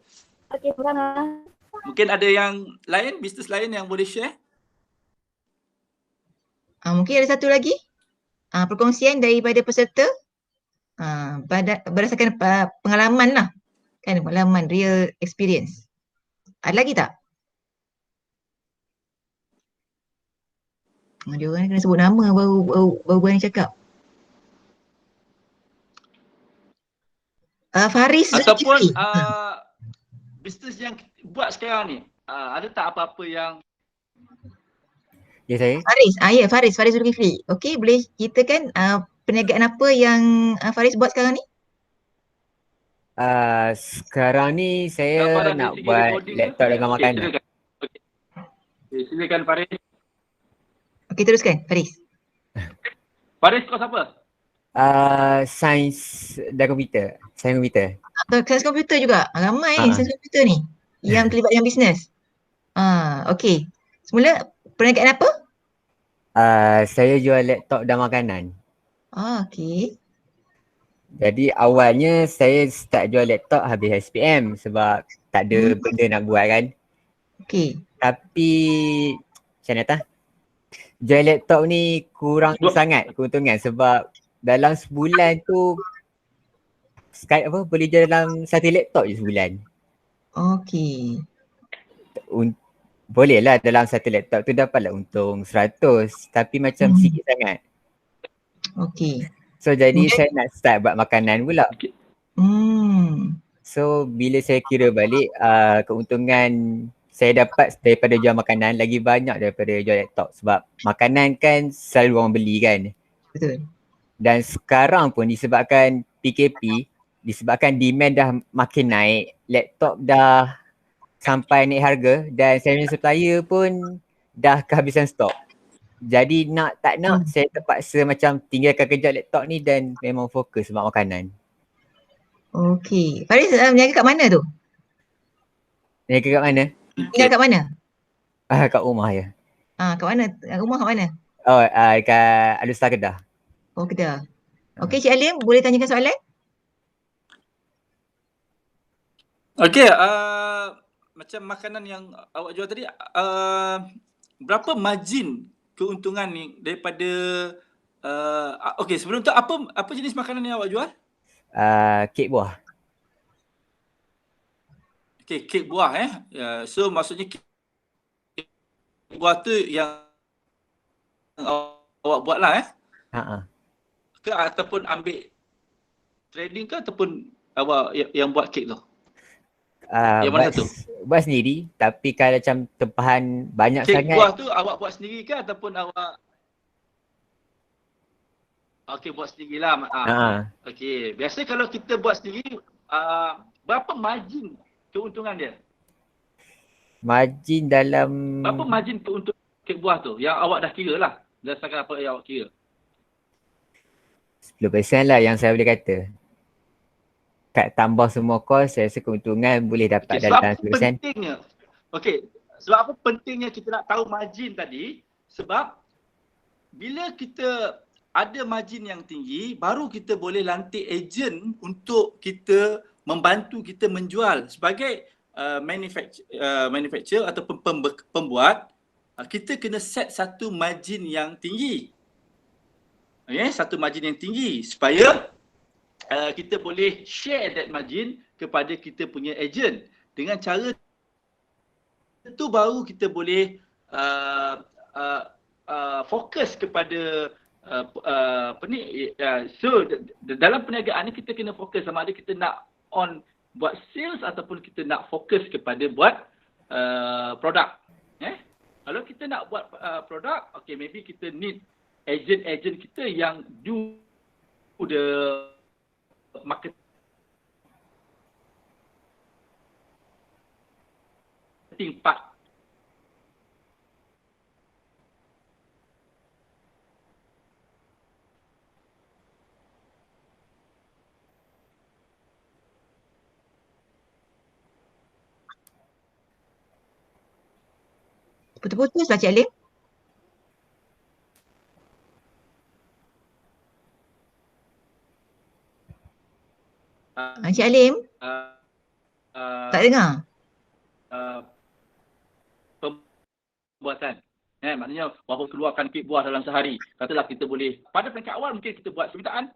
Okey, sama. Mungkin ada yang lain, bisnes lain yang boleh share? Mungkin ada satu lagi. Perkongsian daripada peserta berdasarkan pengalaman lah. Kan, pengalaman, real experience. Ada lagi tak? Dia orang kena sebut nama baru berani cakap. Faris Ataupun Zulkifli. bisnes yang buat sekarang ni, ada tak apa-apa yang Ya saya. Faris Zulkifli. Okey, boleh ceritakan perniagaan apa yang Faris buat sekarang ni? Sekarang ni saya gambaran dari nak segi buat recording tu? laptop dengan Okey, makanan. silakan. Okey, silakan Faris. Okey, teruskan Faris. Faris kau siapa? Sains dan komputer. Sains komputer. Sains komputer juga. Ramai sains komputer ni yang terlibat dengan bisnes. Okey. Semula perniagaan apa? Saya jual laptop dan makanan. Okey. Jadi awalnya saya start jual laptop habis SPM sebab tak ada benda nak buat kan. Okey. Tapi macam mana tak? Jual laptop ni kurang sangat keuntungan sebab dalam sebulan tu boleh jual dalam satu laptop je sebulan. Okey. Boleh lah dalam satu laptop tu dapatlah untung 100 tapi macam sikit sangat. Okey. So jadi saya nak start buat makanan pula. So bila saya kira balik keuntungan saya dapat daripada jual makanan lagi banyak daripada jual laptop sebab makanan kan selalu orang beli kan. Betul. Dan sekarang pun disebabkan PKP, disebabkan demand dah makin naik, laptop dah sampai naik harga dan saya punya supplier pun dah kehabisan stok. Jadi nak tak nak saya terpaksa macam tinggalkan kerja laptop ni dan memang fokus buat makanan. Okey. Faris berniaga kat mana tu? Berniaga kat mana? Tinggal kat mana? Kat rumah je. Kat mana? Rumah kat mana? Dekat Alustar Kedah. Oh, Kedah. Okey, Cik Alim boleh tanyakan soalan? Okey, macam makanan yang awak jual tadi, berapa margin keuntungan ni daripada okey, sebelum tu apa jenis makanan yang awak jual? Kek buah. Okey, kek buah so maksudnya kek buah tu yang awak buat lah ke ataupun ambil trading ke ataupun awak yang buat kek tu? Yang mana tu? Buat sendiri tapi kalau macam tempahan banyak kek sangat. Kek buah tu awak buat sendiri ke ataupun awak okey buat sendirilah. Okey, biasa kalau kita buat sendiri berapa margin keuntungan dia? Margin dalam berapa margin keuntungan kek buah tu yang awak dah kira lah berdasarkan apa yang awak kira? 10% lah yang saya boleh kata. Kat tambah semua kos, saya rasa keuntungan boleh dapat dalam 10%. Pentingnya, sebab apa pentingnya kita nak tahu margin tadi? Sebab bila kita ada margin yang tinggi, baru kita boleh lantik ejen untuk kita membantu kita menjual. Sebagai manufacturer ataupun pembuat, kita kena set satu margin yang tinggi. Satu margin yang tinggi supaya kita boleh share that margin kepada kita punya agent. Dengan cara itu baru kita boleh fokus kepada so dalam perniagaan ni kita kena fokus sama ada kita nak on buat sales ataupun kita nak fokus kepada buat produk. Kalau kita nak buat produk, maybe kita need agent kita yang do the marketing part. Putus-putus lah Cik Alim. Cik Alim? Tak dengar? Pembuatan. Maknanya berapa keluarkan kek buah dalam sehari. Katalah kita boleh, pada peringkat awal mungkin kita buat permintaan.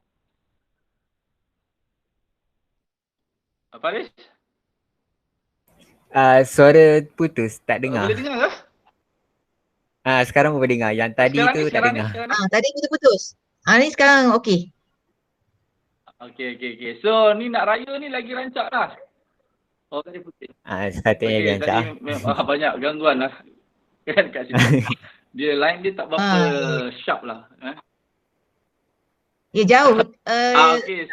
Faris? Suara putus, tak dengar. Boleh dengar ke? Sekarang boleh dengar. Yang tadi tu tak dengar. Tadi putus-putus. Ni sekarang okey. Okey. So ni nak raya ni lagi rancak lah. Oh tadi putih. Sepatutnya Okey, rancak. tadi banyak gangguan lah. Kan kat situ. Dia line dia tak berapa sharp lah. Ya jauh. Okey.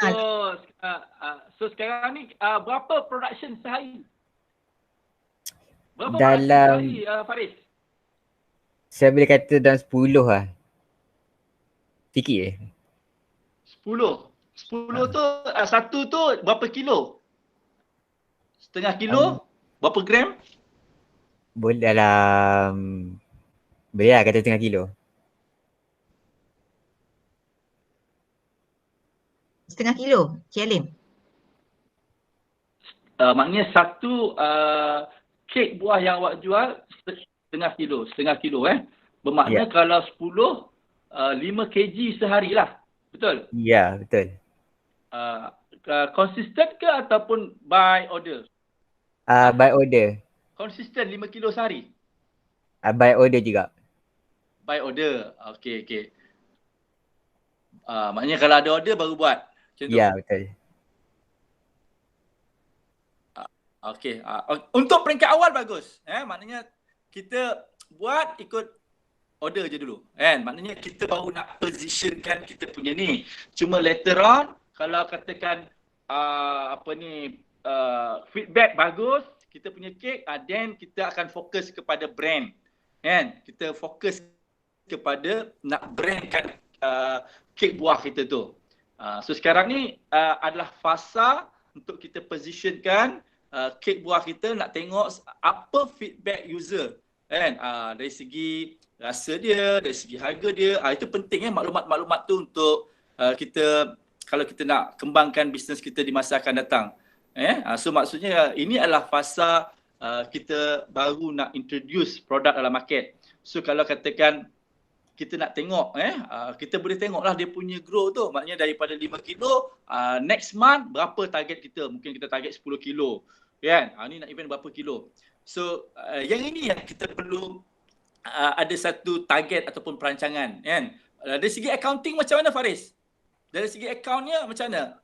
So sekarang ni berapa production sehari? Berapa production sehari Faris? Saya boleh kata dalam 10 lah. Sikit 10 tu satu tu berapa kilo? Setengah kilo? Berapa gram? Boleh dalam, boleh lah kata setengah kilo. Setengah kilo, Cik Alim. Maknanya satu kek buah yang awak jual setengah kilo Bermakna kalau 10 5 kg sehari lah. Betul? Ya, betul. Konsisten ke ataupun by order? By order. Konsisten 5 kilo sehari? By order juga. By order. Okey. Maknanya kalau ada order baru buat. Macam tu? Ya, betul. Okey. Untuk peringkat awal bagus. Maknanya kita buat ikut order je dulu. Maknanya kita baru nak positionkan kita punya ni. Cuma later on kalau katakan feedback bagus, kita punya kek, then kita akan fokus kepada brand. Kita fokus kepada nak brandkan kek buah kita tu. So sekarang ni adalah fasa untuk kita positionkan kek buah kita, nak tengok apa feedback user. Dari segi rasa dia, dari segi harga dia, itu penting maklumat-maklumat tu untuk kita kalau kita nak kembangkan bisnes kita di masa akan datang. So maksudnya ini adalah fasa kita baru nak introduce produk dalam market. So kalau katakan kita nak tengok, kita boleh tengoklah dia punya grow tu. Maknanya daripada 5 kilo, next month berapa target kita? Mungkin kita target 10 kilo. Ni nak event berapa kilo? So yang ini yang kita perlu ada satu target ataupun perancangan. Dari segi accounting macam mana Faris? Dari segi accountnya macam mana?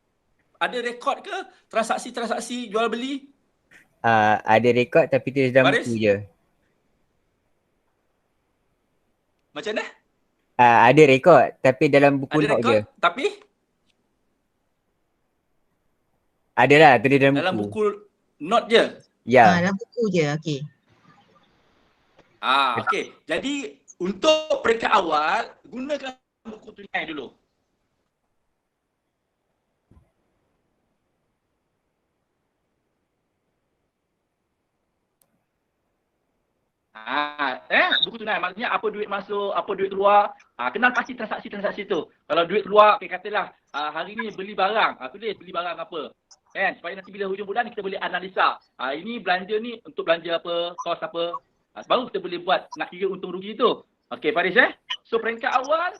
Ada rekod ke transaksi-transaksi jual beli? Ada rekod tapi tulis dalam buku je. Macam mana? Ada rekod tapi dalam buku ada note rekod, je. Tapi? Adalah tulis dalam buku. Dalam buku note je? Ya. Dalam buku je, okey. Okey. Jadi untuk peringkat awal, gunakan buku tunai dulu. Buku tunai maksudnya apa duit masuk, apa duit keluar, kenal pasti transaksi-transaksi tu. Kalau duit keluar, katalah hari ni beli barang, tulis beli barang apa. Supaya nanti bila hujung bulan kita boleh analisa. Ini belanja ni untuk belanja apa, kos apa. Baru kita boleh buat nak kira untung rugi tu. Okey Faris So peringkat awal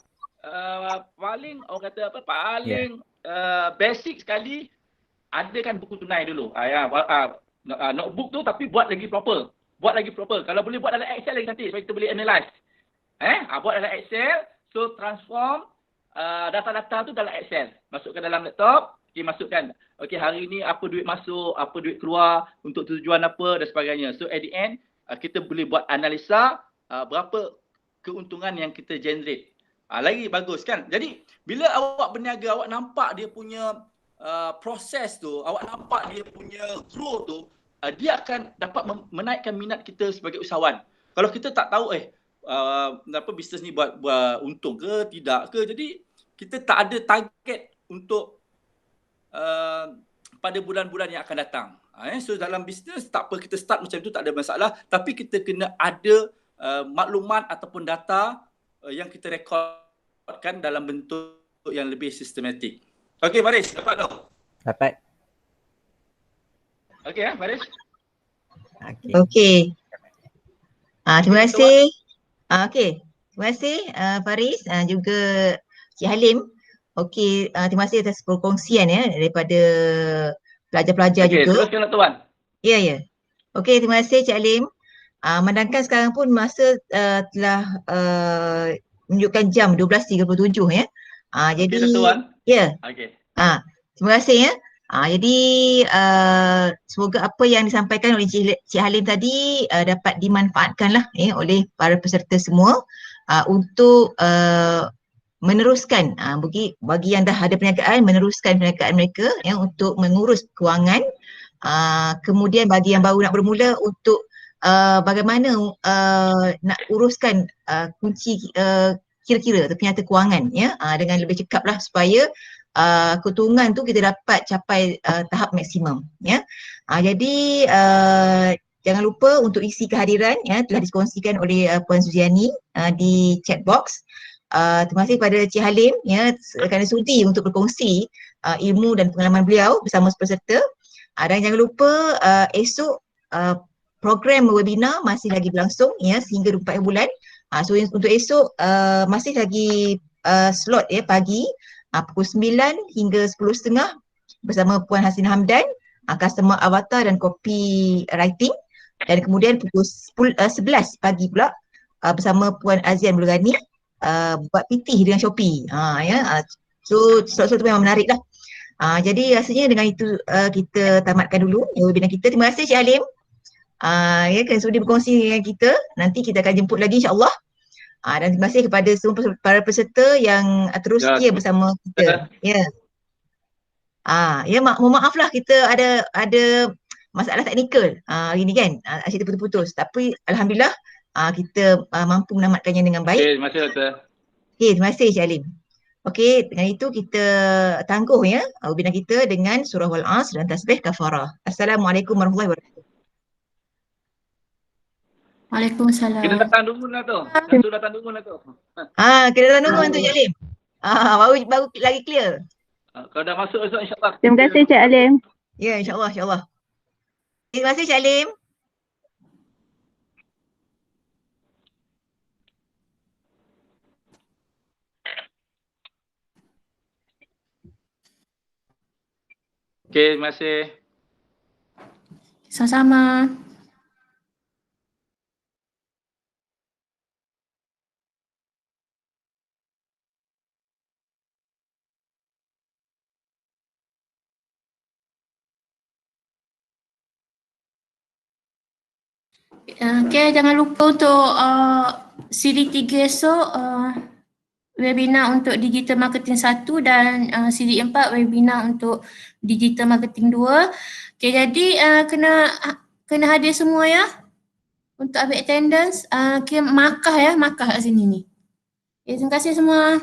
paling orang kata apa, paling basic sekali adakan buku tunai dulu. Notebook tu tapi buat lagi proper. Kalau boleh buat dalam Excel lagi nanti supaya kita boleh analyse. Buat dalam Excel, so transform data-data tu dalam Excel. Masukkan dalam laptop, masukkan. Okey, hari ni apa duit masuk, apa duit keluar, untuk tujuan apa dan sebagainya. So at the end, kita boleh buat analisa berapa keuntungan yang kita generate. Lagi bagus kan? Jadi, bila awak berniaga, awak nampak dia punya proses tu, awak nampak dia punya grow tu, dia akan dapat menaikkan minat kita sebagai usahawan. Kalau kita tak tahu bisnes ni buat untung ke tidak ke, jadi kita tak ada target untuk pada bulan-bulan yang akan datang. So dalam bisnes tak apa kita start macam tu, tak ada masalah, tapi kita kena ada maklumat ataupun data yang kita rekodkan dalam bentuk yang lebih sistematik. Okey Faris, dapat tak? Dapat. Okey Faris. Okey. Terima kasih. Okey. Terima kasih Faris, juga Cik Halim. Okey, terima kasih atas perkongsian daripada pelajar-pelajar juga. Okey, teruskan Tuan. Ya. Okey, terima kasih Cik Halim. Mandangkan sekarang pun masa telah menunjukkan jam 12.37 ya. Jadi Tuan. ya. Okey. Terima kasih ya. Jadi semoga apa yang disampaikan oleh Cik Halim tadi dapat dimanfaatkanlah oleh para peserta semua untuk meneruskan bagi yang dah ada perniagaan, meneruskan perniagaan mereka untuk mengurus kewangan. Kemudian bagi yang baru nak bermula untuk bagaimana nak uruskan kunci kira-kira atau penyata kewangan dengan lebih cekap lah supaya keuntungan tu kita dapat capai tahap maksimum jadi jangan lupa untuk isi kehadiran telah dikongsikan oleh Puan Suziani di chat box. Terima kasih kepada Cik Halim kerana sudi untuk berkongsi ilmu dan pengalaman beliau bersama peserta. Dan jangan lupa esok program webinar masih lagi berlangsung sehingga 24 bulan. So untuk esok masih lagi slot pagi pukul 9 hingga 10.30 bersama Puan Hasina Hamdan, customer avatar dan copywriting, dan kemudian pukul 11 pagi pula bersama Puan Azian Bulgani buat PT dengan Shopee. So slot-slot tu memang menarik lah. Jadi rasanya dengan itu kita tamatkan dulu webinar kita. Terima kasih Cik Halim kerana sudi berkongsi dengan kita. Nanti kita akan jemput lagi insya-Allah. Dan terima kasih kepada semua para peserta yang terus setia bersama kita. Mohon maaf lah kita ada masalah teknikal hari ni kan. Asyik terputus-putus. Tapi alhamdulillah kita mampu menamatkannya dengan baik. Terima kasih Doktor. Terima kasih Cik Halim. Dengan itu kita tangguh webinar kita dengan surah Wal-Asr dan tasbih kafarah. Assalamualaikum warahmatullahi wabarakatuh. Waalaikumsalam. Kita datang dulu lah tu. Tentu datang dulu lah tu. Kita datang dulu untuk Cik Halim. Baru lagi clear. Kalau dah masuk esok insya-Allah. Terima kasih Cik Halim. Ya, insya-Allah. Terima kasih Cik Halim. Okey, terima kasih. Sama-sama. Jangan lupa untuk siri 3 esok webinar untuk digital marketing 1 dan siri 4 webinar untuk digital marketing 2. Jadi kena hadir semua ya untuk ambil attendance. Markah kat sini ni. Terima kasih semua.